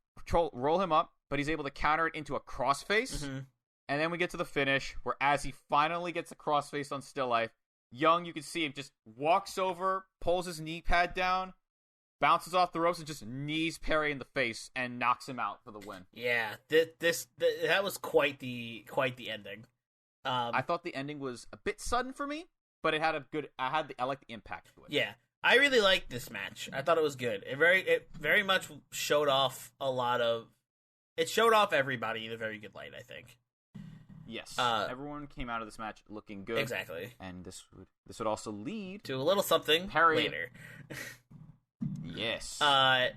but he's able to counter it into a crossface. Mm-hmm. And then we get to the finish, where as he finally gets a crossface on Still Life, Young, you can see him just walks over, pulls his knee pad down, bounces off the ropes, and just knees Perry in the face and knocks him out for the win. Yeah, that was quite the ending. I thought the ending was a bit sudden for me, but I like the impact to it. Yeah. I really liked this match. I thought it was good. It very much showed off it showed off everybody in a very good light, I think. Yes. Everyone came out of this match looking good. Exactly. And this would also lead to a little something Perry later. Yes. Yeah,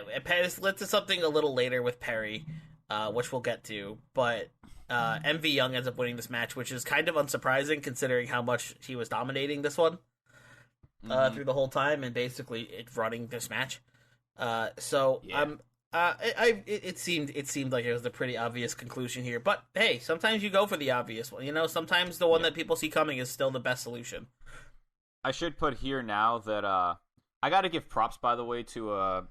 let's do something a little later with Perry, which we'll get to. But MV Young ends up winning this match, which is kind of unsurprising considering how much he was dominating this one through the whole time and basically running this match. So yeah. It seemed like it was a pretty obvious conclusion here, but hey, sometimes you go for the obvious one. You know, sometimes the one that people see coming is still the best solution. I should put here now that I got to give props, by the way, to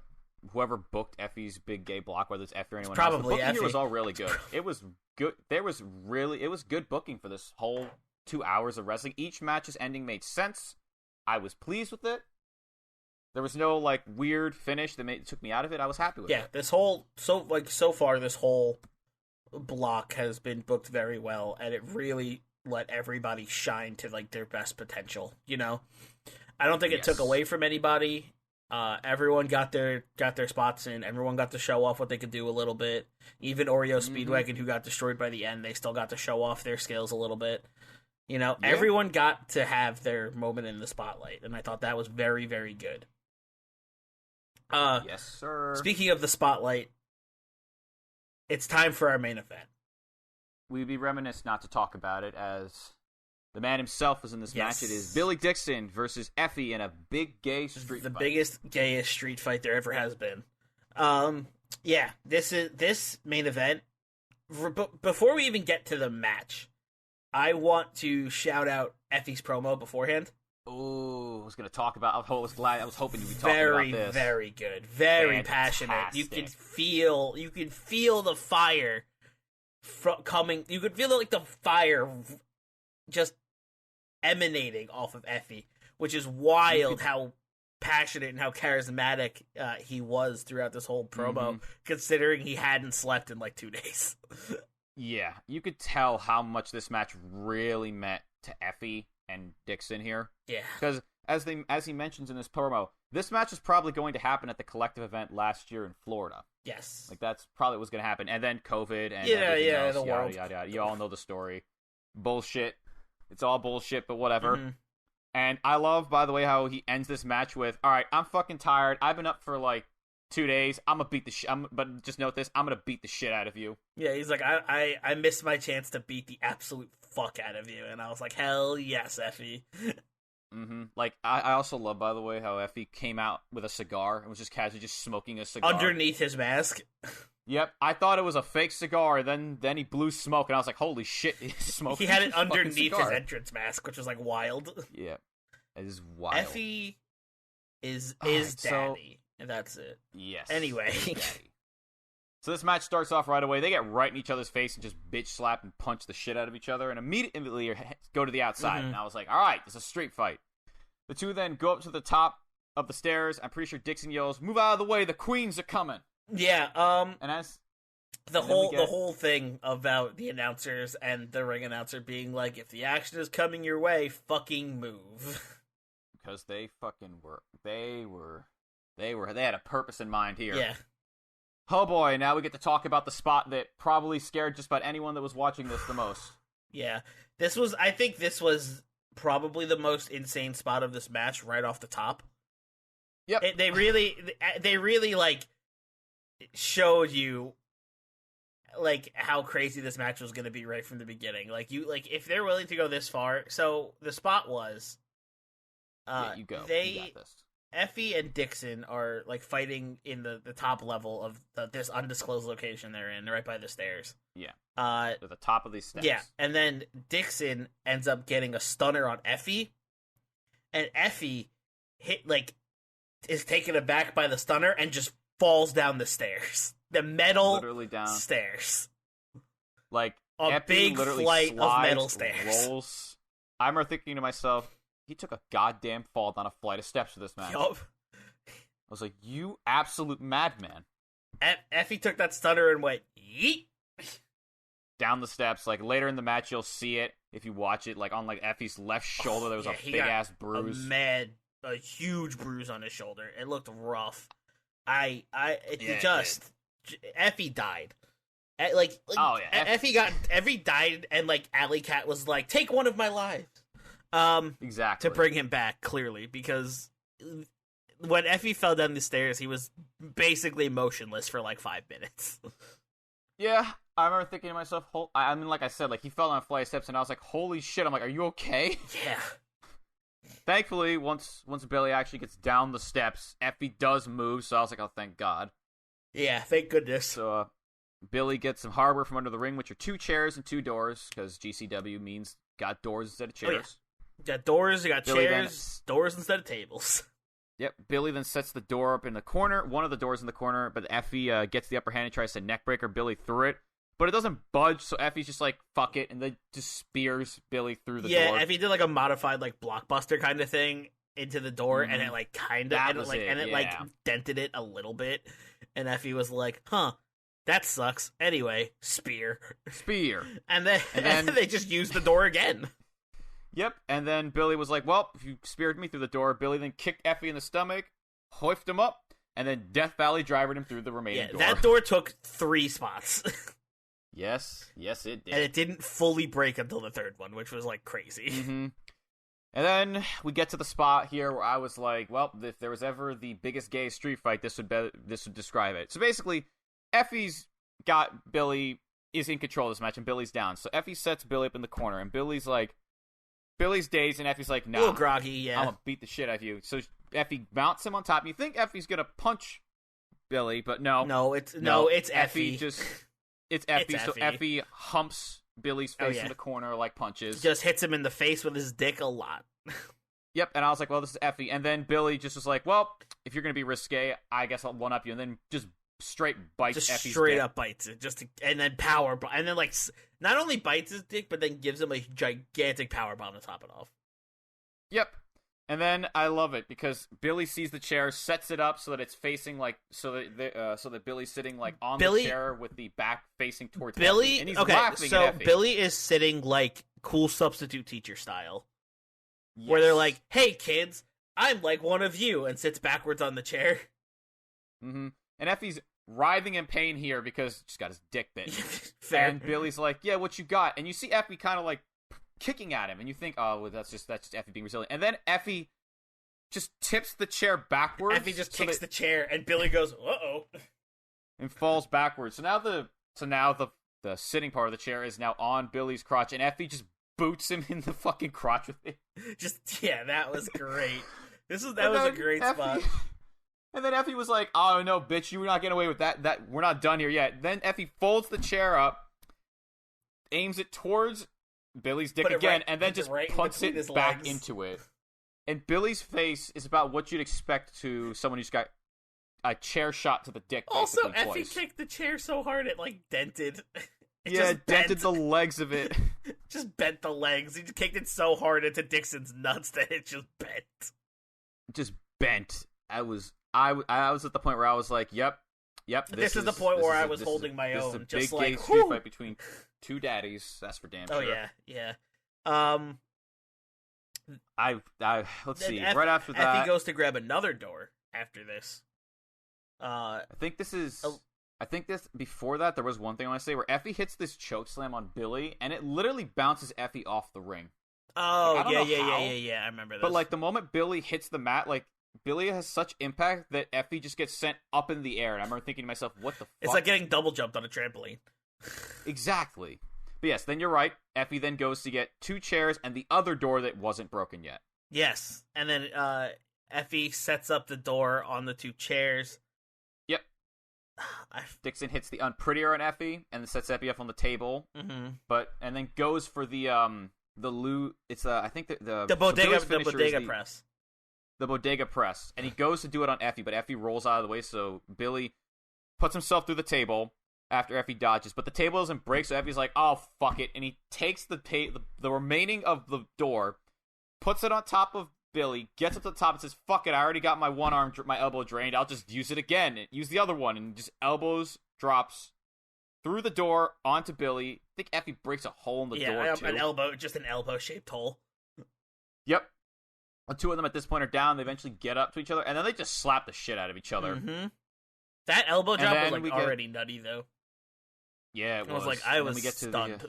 whoever booked Effy's Big Gay block, whether it's Effy or anyone else. The booking here was all really good. It was good. It was good booking for this whole 2 hours of wrestling. Each match's ending made sense. I was pleased with it. There was no like weird finish that took me out of it. I was happy with it. Yeah, so far this whole block has been booked very well, and it really let everybody shine to like their best potential. You know, I don't think it took away from anybody. Everyone got their spots in. Everyone got to show off what they could do a little bit. Even Oreo Speedwagon, who got destroyed by the end, they still got to show off their skills a little bit. You know, everyone got to have their moment in the spotlight, and I thought that was very, very good. Yes, sir. Speaking of the spotlight, it's time for our main event. We'd be remiss not to talk about it, as the man himself was in this match. It is Billy Dixon versus Effy in a big gay street fight. The biggest, gayest street fight there ever has been. This main event. Before we even get to the match, I want to shout out Effy's promo beforehand. Oh, I was going to talk about. I was hoping you'd be talking about this. Very good, very passionate. You can feel the fire coming. You could feel like the fire just emanating off of Effy, which is wild. How passionate and how charismatic he was throughout this whole promo, considering he hadn't slept in like 2 days. Yeah, you could tell how much this match really meant to Effy and Dixon here. Yeah. Because as he mentions in this promo, this match is probably going to happen at the collective event last year in Florida. Yes. Like that's probably what was going to happen. And then COVID and else, the world. Yada. You all know the story. Bullshit. It's all bullshit, but whatever. And I love, by the way, how he ends this match with, all right, I'm fucking tired. I've been up for like 2 days. I'm gonna beat the shit. But just note this, I'm gonna beat the shit out of you. Yeah, he's like, I missed my chance to beat the absolute fuck out of you, and I was like, hell yes, Effy. Like I also love, by the way, how Effy came out with a cigar and was just casually just smoking a cigar underneath his mask. Yep, I thought it was a fake cigar. Then he blew smoke, and I was like, holy shit, he's smoking. He had it underneath his entrance mask, which was like wild. Yeah, it is wild. Effy is daddy. And that's it. Yes. Anyway. So this match starts off right away. They get right in each other's face and just bitch slap and punch the shit out of each other, and immediately go to the outside. And I was like, all right, it's a street fight. The two then go up to the top of the stairs. I'm pretty sure Dixon yells, "Move out of the way, the queens are coming." Yeah, and as the whole thing about the announcers and the ring announcer being like, if the action is coming your way, fucking move. Because they fucking were. They had a purpose in mind here. Yeah. Oh boy, now we get to talk about the spot that probably scared just about anyone that was watching this the most. Yeah. I think this was probably the most insane spot of this match right off the top. Yep. They really like showed you like how crazy this match was going to be right from the beginning. Like if they're willing to go this far. So the spot was you go. You got this. Effy and Dixon are like fighting in the top level of this undisclosed location they're in, right by the stairs. Yeah. At the top of these steps. Yeah, and then Dixon ends up getting a stunner on Effy, and Effy is taken aback by the stunner and just falls down the stairs, the metal literally down stairs, like a Effy big flight of metal stairs. Rolls. I remember thinking to myself, he took a goddamn fall down a flight of steps for this match. Yup. I was like, you absolute madman. Effy took that stunner and went, yeet. Down the steps. Like, later in the match, you'll see it, if you watch it, like, on, like, Effy's left shoulder, there was a big-ass bruise. A huge bruise on his shoulder. It looked rough. Effy died. Effy died, and, like, Alley Cat was like, take one of my lives. Exactly. To bring him back, clearly, because when Effy fell down the stairs, he was basically motionless for like 5 minutes. Yeah, I remember thinking to myself, I mean, like I said, like he fell down a flight of steps, and I was like, holy shit, I'm like, are you okay? Yeah. Thankfully, once Billy actually gets down the steps, Effy does move, so I was like, oh, thank God. Yeah, thank goodness. So Billy gets some hardware from under the ring, which are 2 chairs and 2 doors, because GCW means got doors instead of chairs. Oh, yeah. You got doors, you got Billy chairs, doors instead of tables. Yep, Billy then sets the door up in the corner, one of the doors in the corner, but Effy gets the upper hand and tries to neckbreaker Billy through it, but it doesn't budge, so Effy's just like, fuck it, and then just spears Billy through the door. Yeah, Effy did like a modified like blockbuster kind of thing into the door, and it like kind of, like dented it a little bit, and Effy was like, huh, that sucks. Anyway, spear. and then they just used the door again. Yep, and then Billy was like, well, if you speared me through the door, Billy then kicked Effy in the stomach, hoifed him up, and then Death Valley drivered him through the remaining door. That door took 3 spots. Yes, it did. And it didn't fully break until the 3rd one, which was, like, crazy. Mm-hmm. And then we get to the spot here where I was like, well, if there was ever the biggest gay street fight, this would describe it. So basically, Effy's got Billy, is in control of this match, and Billy's down. So Effy sets Billy up in the corner, and Billy's dazed, and Effy's like, nah. A little groggy, yeah. I'm gonna beat the shit out of you. So Effy mounts him on top. You think Effy's gonna punch Billy, but no. No, it's Effy. It's Effy. So Effy humps Billy's face in the corner like punches. Just hits him in the face with his dick a lot. Yep, and I was like, well, this is Effy. And then Billy just was like, well, if you're gonna be risque, I guess I'll one-up you. And then just straight bites Effy's straight dick. Up bites it, and then and then like not only bites his dick, but then gives him a gigantic power bomb to top it off. Yep, and then I love it because Billy sees the chair, sets it up so that it's facing so that Billy's sitting like on the chair with the back facing towards Billy. Effy, and he's laughing at Effy. Billy is sitting like cool substitute teacher style, where they're like, "Hey kids, I'm like one of you," and sits backwards on the chair. Mm-hmm. And Effy's writhing in pain here because he just got his dick bit. And Billy's like, yeah, what you got? And you see Effy kind of like kicking at him, and you think, oh, well, that's just Effy being resilient. And then Effy just tips the chair backwards. Effy just kicks the chair, and Billy goes, uh-oh. And falls backwards. So now the sitting part of the chair is now on Billy's crotch, and Effy just boots him in the fucking crotch with it. That was great. That was a great spot. And then Effy was like, oh, no, bitch, you're not getting away with that. We're not done here yet. Then Effy folds the chair up, aims it towards Billy's dick again, and then just punts it back into it. And Billy's face is about what you'd expect to someone who's got a chair shot to the dick. Also, Effy kicked the chair so hard it, like, dented. It dented the legs of it. Just bent the legs. He just kicked it so hard into Dixon's nuts that it just bent. Just bent. I was at the point where I was like, yep. This is the point where I was holding my own. This is a just big like, gay street fight between 2 daddies. That's for damn sure. Oh, yeah. Let's see. Right after that, Effy goes to grab another door after this. I think before that, there was one thing I want to say where Effy hits this choke slam on Billy, and it literally bounces Effy off the ring. Oh, like, yeah. I remember this. But, like, the moment Billy hits the mat, like, Billy has such impact that Effy just gets sent up in the air. And I remember thinking to myself, what the fuck? It's like getting double jumped on a trampoline. Exactly. But yes, then you're right. Effy then goes to get 2 chairs and the other door that wasn't broken yet. Yes. And then Effy sets up the door on the 2 chairs. Yep. Dixon hits the unprettier on Effy and then sets Effy up on the table. Mm-hmm. And then goes for the loot. It's I think the bodega press. The bodega press, and he goes to do it on Effy, but Effy rolls out of the way, so Billy puts himself through the table after Effy dodges, but the table doesn't break, so Effy's like, oh, fuck it, and he takes the remaining of the door, puts it on top of Billy, gets up to the top and says, fuck it, I already got my elbow drained, I'll just use it again, and use the other one, and just drops through the door onto Billy. I think Effy breaks a hole in the door, too. Just an elbow-shaped hole. Yep. The 2 of them at this point are down. They eventually get up to each other, and then they just slap the shit out of each other. Mm-hmm. That elbow drop was already nutty, though. Yeah, it was. I was stunned.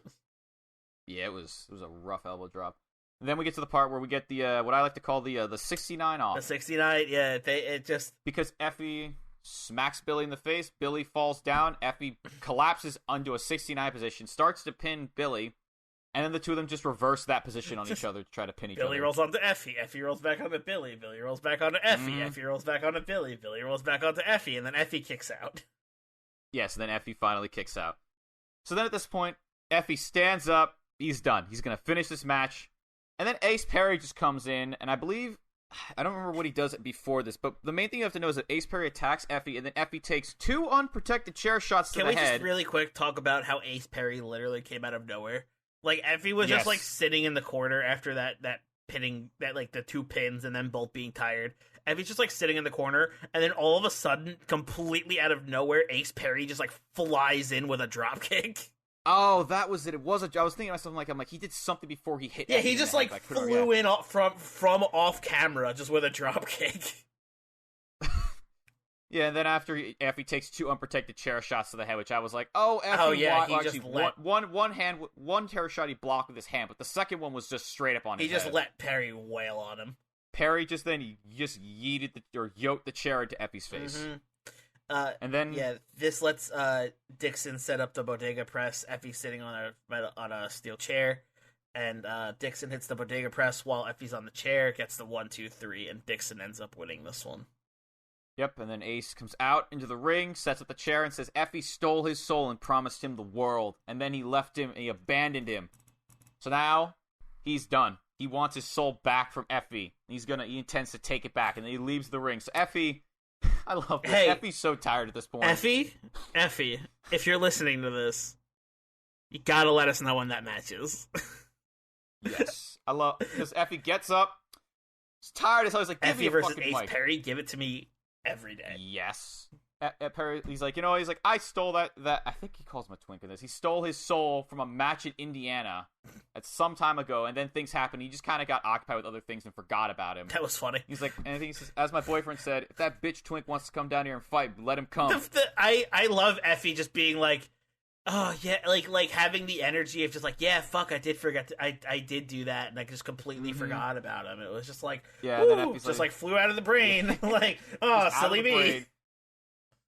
It was a rough elbow drop. And then we get to the part where we get the what I like to call the 69 off. The 69, yeah. It just because Effy smacks Billy in the face. Billy falls down. Effy collapses onto a 69 position, starts to pin Billy. And then the 2 of them just reverse that position on each other to try to pin each other. Billy rolls onto Effy. Effy rolls back onto Billy. Billy rolls back onto Effy. Effy rolls back onto Billy. Billy rolls back onto Effy. And then Effy kicks out. Yeah, so then Effy finally kicks out. So then at this point, Effy stands up. He's done. He's going to finish this match. And then Ace Perry just comes in, and I believe, I don't remember what he does before this, but the main thing you have to know is that Ace Perry attacks Effy, and then Effy takes 2 unprotected chair shots to the head. Can we just really quick talk about how Ace Perry literally came out of nowhere? Like, Effy was just, like, sitting in the corner after that pinning, like, the 2 pins, and then both being tired. Effy's just, like, sitting in the corner, and then all of a sudden, completely out of nowhere, Ace Perry just, like, flies in with a dropkick. Oh, that was it. I was thinking to myself, I'm like, he did something before he hit. Yeah, he just like flew in from off camera just with a drop kick. Yeah, and then after Effy takes 2 unprotected chair shots to the head, which I was like, oh, Effy, oh yeah, he actually one chair shot he blocked with his hand, but the second one was just straight up on his head. He just let Perry wail on him. Perry just yoked the chair into Effy's face. Mm-hmm. And then this lets Dixon set up the bodega press. Effy's sitting on a steel chair, and Dixon hits the bodega press while Effy's on the chair, gets the 1, 2, 3, and Dixon ends up winning this one. Yep, and then Ace comes out into the ring, sets up the chair, and says Effy stole his soul and promised him the world, and then he left him and he abandoned him. So now he's done. He wants his soul back from Effy. He intends to take it back, and then he leaves the ring. So Effy. I love this. Hey, Effy's so tired at this point. Effy, if you're listening to this, you gotta let us know when that match is. Yes. I love, because Effy gets up, he's tired as hell, he's like, give Effy me a versus fucking Ace mic. Perry, give it to me every day. Yes. Perry, he's like, I stole that, I think he calls him a twink in this, he stole his soul from a match in Indiana at some time ago, and then things happened, he just kind of got occupied with other things and forgot about him. That was funny. He's like, and I think he says, as my boyfriend said, if that bitch twink wants to come down here and fight, let him come. I love Effy just being like, oh yeah, like having the energy of just like, yeah, fuck, I did forget, I did do that, and I just completely forgot about him. It was just like, yeah, woo, then Effy's just like flew out of the brain, like, oh, silly me. Brain.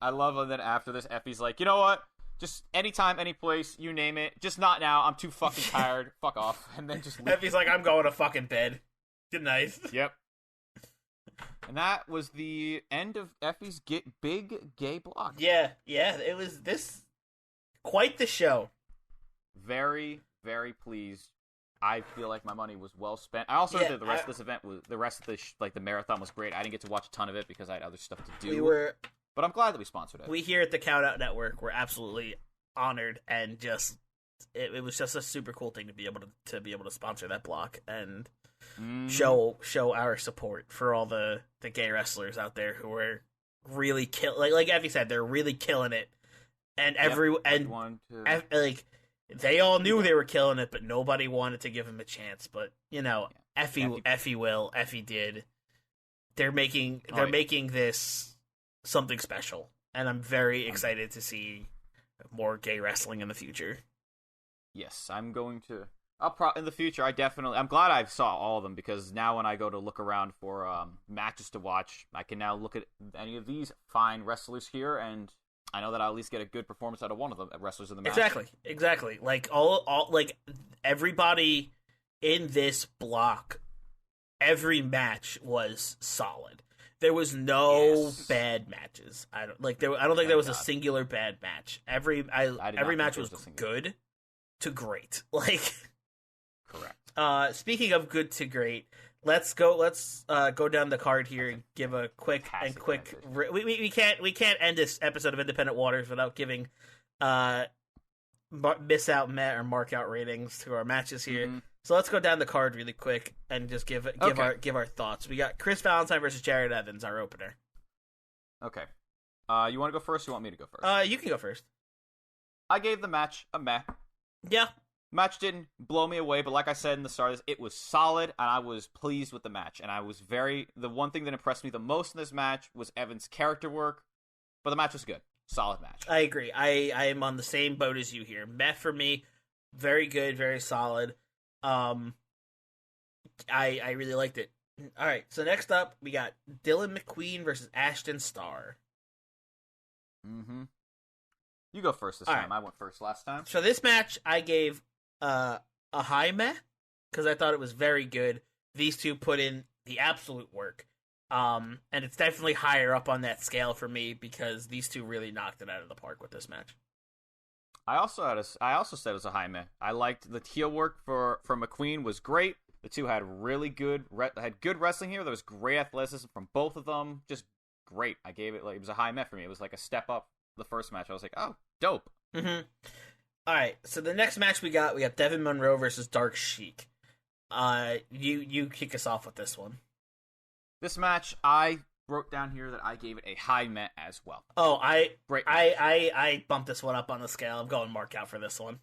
I love it. Then after this, Effy's like, you know what? Just anytime, any place, you name it. Just not now. I'm too fucking tired. Fuck off. And then just leave. Effy's like, I'm going to fucking bed. Good night. Yep. And that was the end of Effy's big gay block. Yeah. It was quite the show. Very, very pleased. I feel like my money was well spent. I also did the rest of this event. The rest of the marathon was great. I didn't get to watch a ton of it because I had other stuff to do. But I'm glad that we sponsored it. We here at the Countout Network were absolutely honored, and just it was just a super cool thing to be able to sponsor that block and show our support for all the gay wrestlers out there who are really like Effy said, they're really killing it, and they all knew they were killing it, but nobody wanted to give him a chance. But Effy did. They're making this something special, and I'm very excited to see more gay wrestling in the future. Yes, I'm going to. In the future, I'm glad I saw all of them, because now when I go to look around for matches to watch, I can now look at any of these fine wrestlers here, and I know that I'll at least get a good performance out of one of the wrestlers in the match. Exactly. Like all like everybody in this block, every match was solid. There was no bad matches. I don't think there was a singular bad match. Every match was good to great. Like, correct. Speaking of good to great, let's go down the card here and give a quick. We can't end this episode of Independent Waters without giving miss out, met, or mark out ratings to our matches here. Mm-hmm. So let's go down the card really quick and just give our thoughts. We got Chris Valentine versus Jared Evans, our opener. Okay. You want to go first or you want me to go first? You can go first. I gave the match a meh. Yeah. Match didn't blow me away, but like I said in the start of this, it was solid, and I was pleased with the match. And I was the one thing that impressed me the most in this match was Evans' character work, but the match was good. Solid match. I agree. I am on the same boat as you here. Meh for me, very good, very solid. I really liked it. All right, so next up, we got Dillon McQueen versus Ashton Starr. Mm-hmm. You go first this time. Right. I went first last time. So this match, I gave a high meh, because I thought it was very good. These two put in the absolute work. And it's definitely higher up on that scale for me because these two really knocked it out of the park with this match. I also said it was a high meh. I liked the heel work for McQueen was great. The two had really good wrestling here. There was great athleticism from both of them. Just great. I gave it it was a high meh for me. It was like a step up the first match. I was like, oh, dope. Mm-hmm. All right. So the next match we got Devon Monroe versus Dark Sheik. You kick us off with this one. This match, I wrote down here that I gave it a high meh as well. Oh, great. I bumped this one up on the scale. I'm going mark out for this one.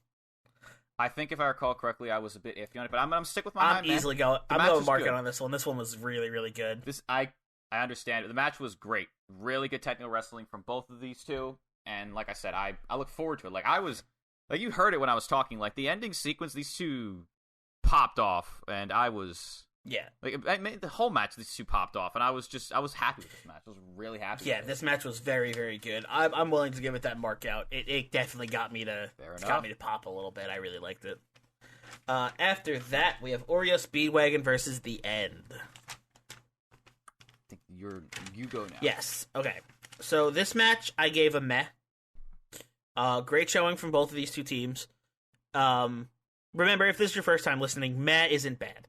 I think if I recall correctly, I was a bit iffy on it, but I'm gonna stick with my high meh. I'm going mark out on this one. This one was really, really good. I understand it. The match was great. Really good technical wrestling from both of these two, and like I said, I look forward to it. Like you heard it when I was talking. Like the ending sequence, these two popped off, and I was. Yeah. The whole match, these two popped off, and I was happy with this match. I was really happy. Yeah, this match was very, very good. I'm willing to give it that mark out. It definitely got me to pop a little bit. I really liked it. After that, we have Oreo Speedwagon versus The End. I think you go now. Yes. Okay. So this match, I gave a meh. Great showing from both of these two teams. Remember, if this is your first time listening, meh isn't bad.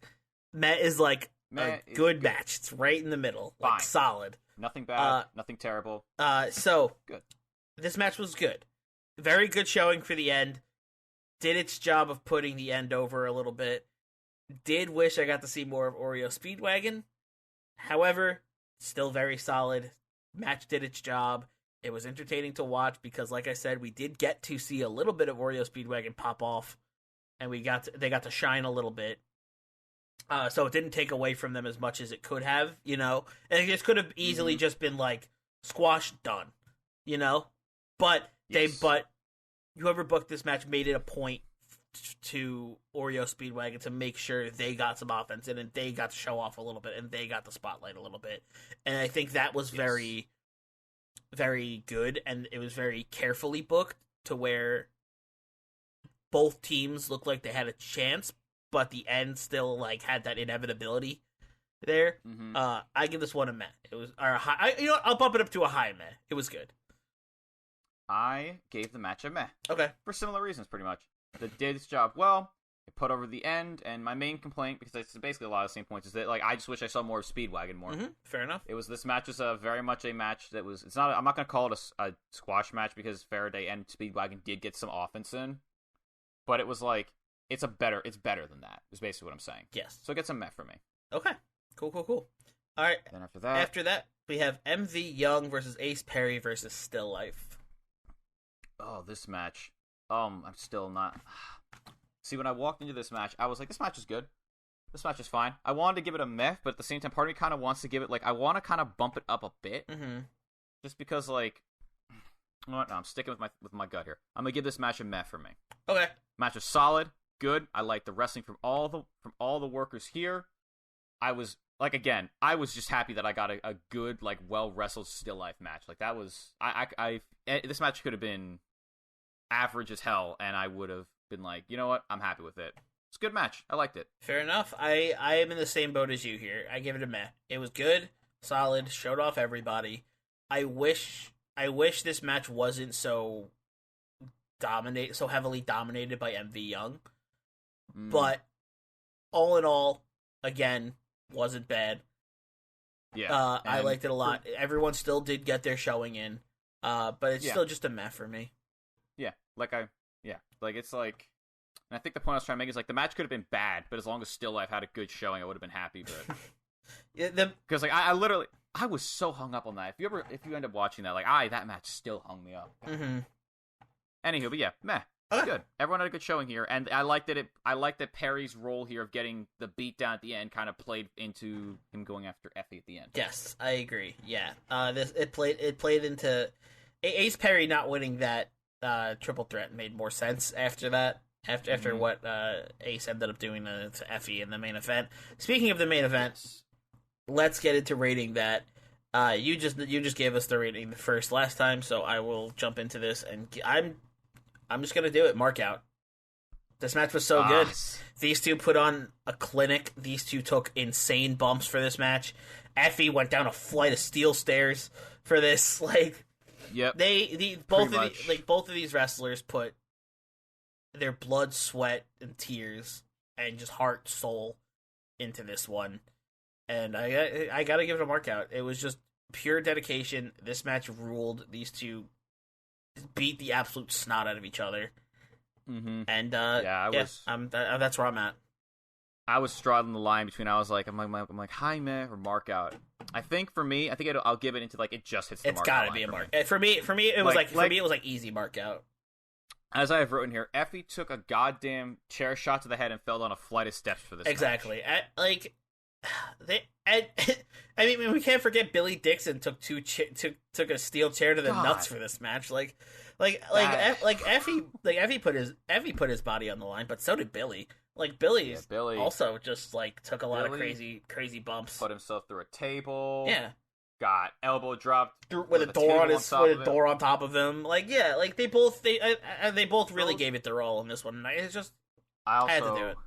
Meh is like a good match. It's right in the middle. Fine. Like solid. Nothing bad, nothing terrible. So good. This match was good. Very good showing for The End. Did its job of putting The End over a little bit. Did wish I got to see more of Oreo Speedwagon. However, still very solid. Match did its job. It was entertaining to watch because, like I said, we did get to see a little bit of Oreo Speedwagon pop off, and they got to shine a little bit. So it didn't take away from them as much as it could have, you know? And it just could have easily just been, like, squashed, done, you know? But whoever booked this match made it a point to Oreo Speedwagon to make sure they got some offense in and they got to show off a little bit and they got the spotlight a little bit. And I think that was very, very good, and it was very carefully booked to where both teams looked like they had a chance, but The End still like had that inevitability there. Mm-hmm. I give this one a meh. It was high. I'll bump it up to a high meh. It was good. I gave the match a meh. Okay. For similar reasons, pretty much. It did its job well. It put over The End, and my main complaint, because it's basically a lot of the same points, is that like I just wish I saw more of Speedwagon more. Mm-hmm. Fair enough. This match was very much a match that was. It's not. I'm not going to call it a squash match because Faraday and Speedwagon did get some offense in, but it was like. It's better than that, is basically what I'm saying. Yes. So it gets a meh for me. Okay. Cool. All right. Then after that, we have MV Young versus Ace Perry versus Still Life. Oh, this match. I'm still not... See, when I walked into this match, I was like, this match is good. This match is fine. I wanted to give it a meh, but at the same time, part of me kind of wants to give it, like, I want to kind of bump it up a bit. Mm-hmm. Just because, like... No, I'm sticking with my gut here. I'm going to give this match a meh for me. Okay. Match is solid. Good. I like the wrestling from all the workers here. I was just happy that I got a good, like, well wrestled still life match. Like that was this match could have been average as hell, and I would have been like, you know what, I'm happy with it. It's a good match. I liked it. Fair enough. I am in the same boat as you here. I give it a meh. It was good, solid, showed off everybody. I wish this match wasn't so heavily dominated by MV Young. But all in all, again, wasn't bad. Yeah, I liked it a lot. Everyone still did get their showing in, but it's still just a meh for me. Yeah, it's like, and I think the point I was trying to make is like the match could have been bad, but as long as Still Life had a good showing, I would have been happy. But because like I literally was so hung up on that. If you end up watching that, like that match still hung me up. Mm-hmm. Anywho, but yeah, meh. Good. Everyone had a good showing here, and I liked that Perry's role here of getting the beat down at the end kind of played into him going after Effy at the end. Yes, I agree. Yeah, it played into Ace Perry not winning that triple threat made more sense after that. After what Ace ended up doing to Effy in the main event. Speaking of the main event, let's get into rating that. You just gave us the rating the first last time, so I will jump into this, and I'm just gonna do it. Mark out. This match was so good. These two put on a clinic. These two took insane bumps for this match. Effy went down a flight of steel stairs for this. Like, yep. Both of these wrestlers put their blood, sweat, and tears, and just heart, soul into this one. And I gotta give it a mark out. It was just pure dedication. This match ruled. These two beat the absolute snot out of each other. Mm-hmm. And that's where I'm at. I was straddling the line between I'm like high meh or mark out. I think for me, I'll give it into like it just hits the mark out. It's gotta be a mark. For me it was it was easy mark out. As I have written here, Effy took a goddamn chair shot to the head and fell down a flight of steps for this exactly. match. I mean, we can't forget Billy Dixon took took a steel chair to the nuts for this match. Effy put his body on the line, but so did Billy. Like Billy also just like took a lot of crazy bumps. Put himself through a table. Yeah. Got elbow dropped with a door on top of him. Like they both really gave it their all in this one. It's just I had to do it.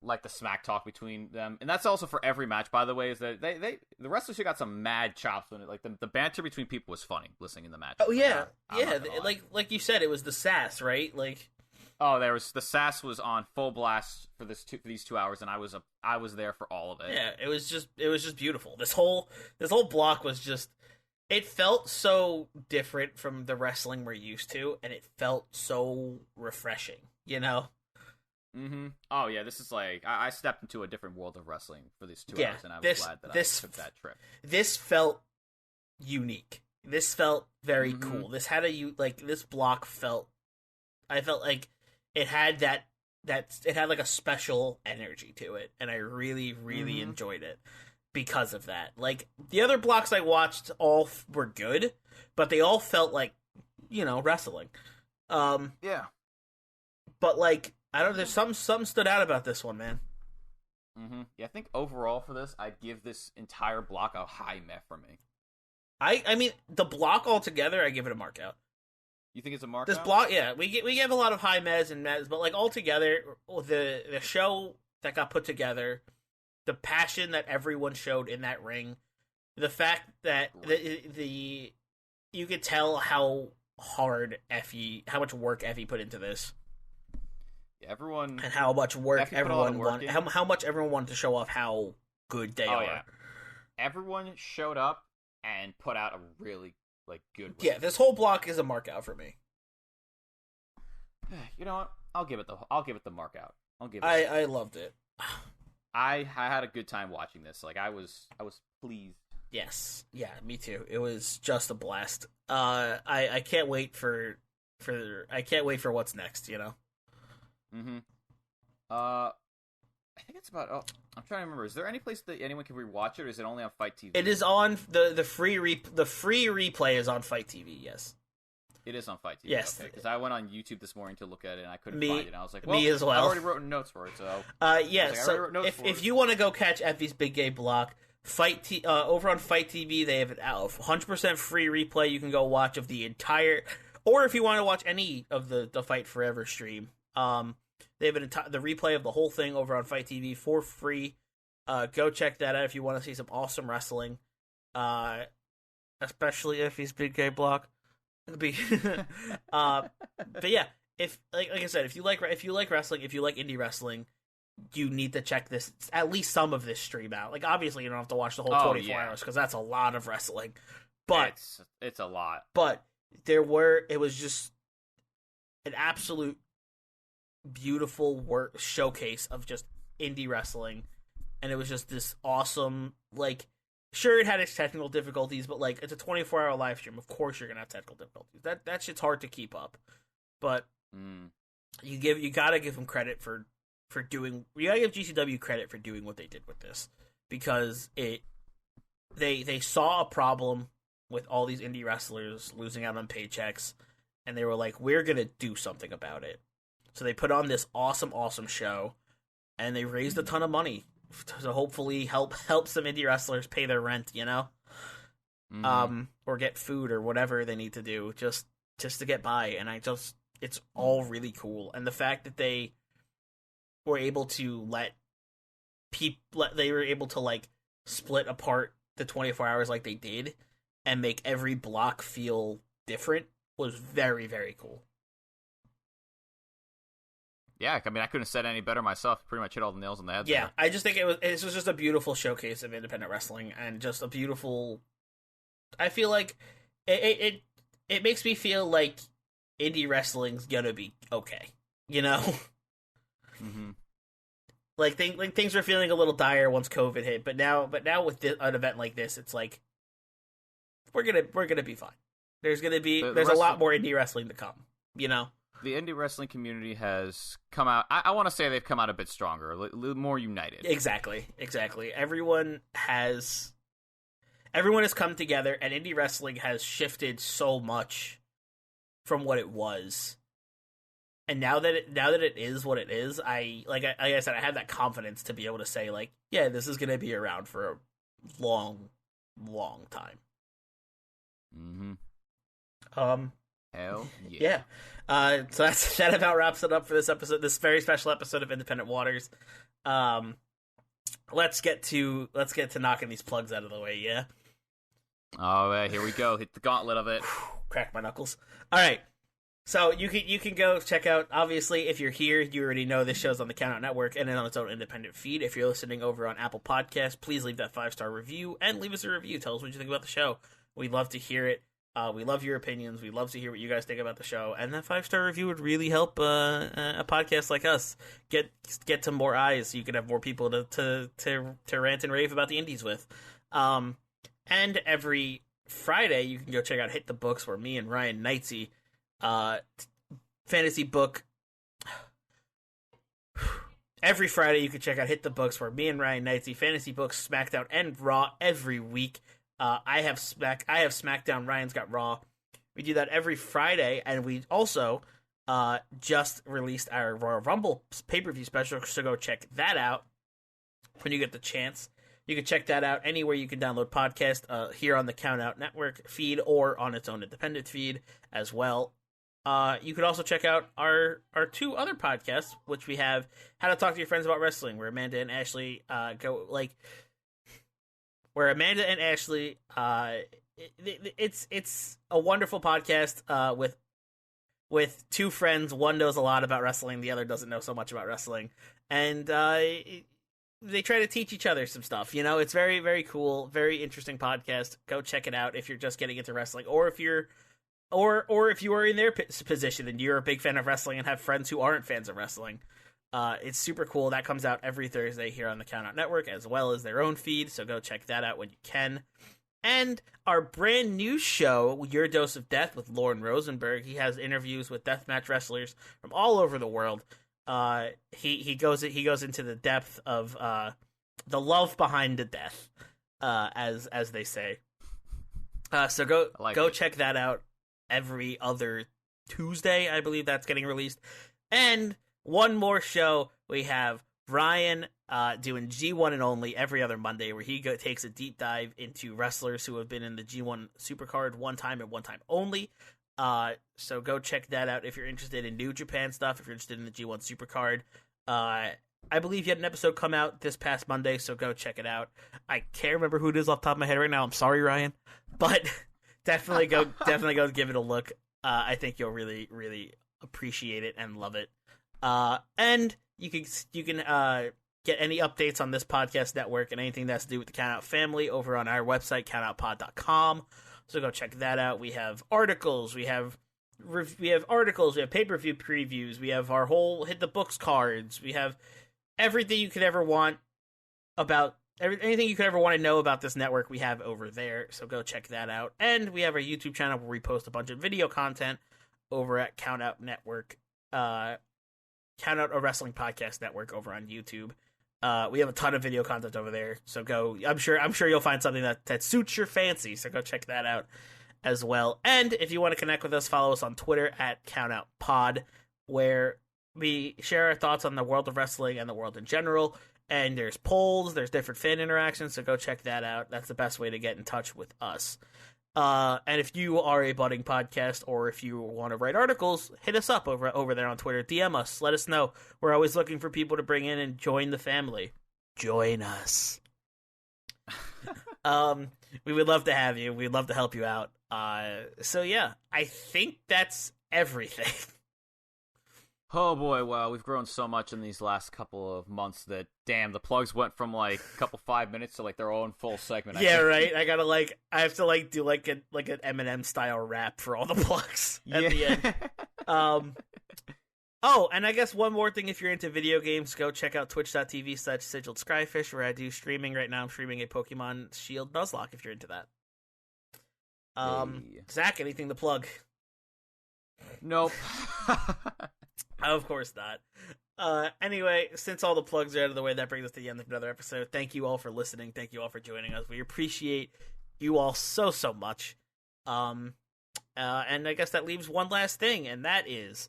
Like the smack talk between them, and that's also for every match. By the way, is that the wrestlers here got some mad chops in it. Like the banter between people was funny. Listening in the match. Oh yeah, like you said, it was the sass, right? Like there was the sass was on full blast for these 2 hours, and I was there for all of it. Yeah, it was just beautiful. This whole block was just. It felt so different from the wrestling we're used to, and it felt so refreshing. You know. Mm-hmm. Oh yeah, this is like I stepped into a different world of wrestling for these 2 hours, and I was glad that I took that trip. This felt unique. This felt very cool. This had this block felt. I felt like it had it had like a special energy to it, and I really enjoyed it because of that. Like the other blocks I watched, all were good, but they all felt like wrestling. Yeah, but like. I don't know, there's something stood out about this one, man. Mm-hmm. Yeah, I think overall for this, I'd give this entire block a high meh for me. I mean, the block altogether, I give it a mark out. You think it's a mark out? This block, yeah. We give a lot of high mehs and mehs, but like altogether, the show that got put together, the passion that everyone showed in that ring, the fact that you could tell how much work Effy put into this. Everyone and how much work everyone wanted, how much everyone wanted to show off how good they are. Yeah. Everyone showed up and put out a really good win. Yeah, this whole block is a mark out for me. You know what? I'll give it the mark out. I loved it. I had a good time watching this. Like I was pleased. Yes. Yeah, me too. It was just a blast. I can't wait for what's next, Mm-hmm. I think it's about. Oh, I'm trying to remember. Is there any place that anyone can rewatch it, or is it only on Fight TV? It is on the free replay is on Fight TV. Yes, it is on Fight TV. Yes, because I went on YouTube this morning to look at it and I couldn't find it. And I was like, me as well. I already wrote notes for it. So yeah. So if you want to go catch Effy's Big Gay block, over on Fight TV, they have it out 100% free replay. You can go watch of the entire, or if you want to watch any of the Fight Forever stream. They have the replay of the whole thing over on Fight TV for free. Go check that out if you want to see some awesome wrestling. Especially if he's Big Gay block. But yeah, if like I said, if you like wrestling, if you like indie wrestling, you need to check this, at least some of this stream out. Like obviously you don't have to watch the whole 24 hours because that's a lot of wrestling. But it's a lot. But it was just an absolute beautiful showcase of just indie wrestling, and it was just this awesome, like, sure it had its technical difficulties, but like it's a 24-hour live stream, of course you're gonna have technical difficulties. That shit's hard to keep up, but you gotta give them credit for doing, you gotta give GCW credit for doing what they did with this, because they saw a problem with all these indie wrestlers losing out on paychecks, and they were like, we're gonna do something about it. So they put on this awesome show, and they raised a ton of money to hopefully help some indie wrestlers pay their rent, or get food or whatever they need to do just to get by. And it's all really cool. And the fact that they were able to they were able to like split apart the 24 hours like they did and make every block feel different was very, very cool. Yeah, I mean, I couldn't have said any better myself. Pretty much hit all the nails on the head. Yeah, there. I just think this was just a beautiful showcase of independent wrestling and just a beautiful. I feel like it makes me feel like indie wrestling's gonna be okay, you know. Mm-hmm. Like things were feeling a little dire once COVID hit, but now with an event like this, it's like we're gonna be fine. There's a lot more indie wrestling to come, you know. The indie wrestling community has come out. I want to say they've come out a bit stronger, a little more united. Exactly. Everyone has come together, and indie wrestling has shifted so much from what it was. And now that it is what it is, like I said, I have that confidence to be able to say, like, yeah, this is going to be around for a long, long time. Mm-hmm. Hell yeah. So that about wraps it up for this episode, this very special episode of Independent Waters. Let's get to knocking these plugs out of the way. Yeah. Oh, here we go. Hit the gauntlet of it. Crack my knuckles. All right. So you can go check out, obviously, if you're here, you already know this show's on the Countout Network and on its own independent feed. If you're listening over on Apple Podcasts, please leave that 5-star review and leave us a review. Tell us what you think about the show. We'd love to hear it. We love your opinions. We love to hear what you guys think about the show. And that 5-star review would really help a podcast like us get to more eyes so you can have more people to rant and rave about the indies with. And every Friday, you can go check out Hit the Books, where me and Ryan Knightsey fantasy book. Every Friday, you can check out Hit the Books, where me and Ryan Knightsey fantasy books SmackDown and Raw every week. I have SmackDown. Ryan's got Raw. We do that every Friday, and we also just released our Royal Rumble pay-per-view special. So go check that out when you get the chance. You can check that out anywhere you can download podcast, here on the Countout Network feed or on its own independent feed as well. You could also check out our two other podcasts, which we have How to Talk to Your Friends About Wrestling, where Amanda and Ashley it's a wonderful podcast with two friends. One knows a lot about wrestling, the other doesn't know so much about wrestling, and they try to teach each other some stuff. You know, it's very, very cool, very interesting podcast. Go check it out if you're just getting into wrestling, or if you are in their position and you're a big fan of wrestling and have friends who aren't fans of wrestling. It's super cool. That comes out every Thursday here on the Countout Network, as well as their own feed, so go check that out when you can. And our brand new show, Your Dose of Death, with Lauren Rosenberg. He has interviews with deathmatch wrestlers from all over the world. He goes into the depth of the love behind the death, as they say. So go check that out every other Tuesday. I believe that's getting released. And one more show, we have Ryan doing G1 and Only every other Monday, where he takes a deep dive into wrestlers who have been in the G1 Supercard one time and one time only. So go check that out if you're interested in New Japan stuff, if you're interested in the G1 Supercard. I believe you had an episode come out this past Monday, so go check it out. I can't remember who it is off the top of my head right now. I'm sorry, Ryan. But definitely go give it a look. I think you'll really, really appreciate it and love it. And you can get any updates on this podcast network and anything that's to do with the Countout family over on our website, countoutpod.com. So go check that out. We have articles, we have pay-per-view previews, we have our whole Hit the Books cards, we have everything you could ever want about anything you could ever want to know about this network we have over there. So go check that out. And we have our YouTube channel where we post a bunch of video content over at Countout Network. Countout, a wrestling podcast network over on YouTube. We have a ton of video content over there, so go. I'm sure you'll find something that suits your fancy. So go check that out as well. And if you want to connect with us, follow us on Twitter at CountOutPod, where we share our thoughts on the world of wrestling and the world in general. And there's polls, there's different fan interactions, so go check that out. That's the best way to get in touch with us. And if you are a budding podcast or if you want to write articles, hit us up over there on Twitter. DM us. Let us know. We're always looking for people to bring in and join the family. Join us. We would love to have you. We'd love to help you out. So yeah, I think that's everything. Oh boy, wow, we've grown so much in these last couple of months that, damn, the plugs went from like a couple 5 minutes to like their own full segment. Yeah, right. I have to do like an Eminem style rap for all the plugs at the end. Oh, and I guess one more thing, if you're into video games, go check out twitch.tv/Sigiled Scryfish, where I do streaming right now. I'm streaming a Pokemon Shield Nuzlocke, if you're into that. Hey. Zach, anything to plug? Nope. Of course not. Anyway, since all the plugs are out of the way, that brings us to the end of another episode. Thank you all for listening. Thank you all for joining us. We appreciate you all so much. And I guess that leaves one last thing, and that is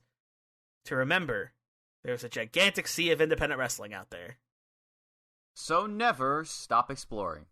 to remember there's a gigantic sea of independent wrestling out there. So never stop exploring.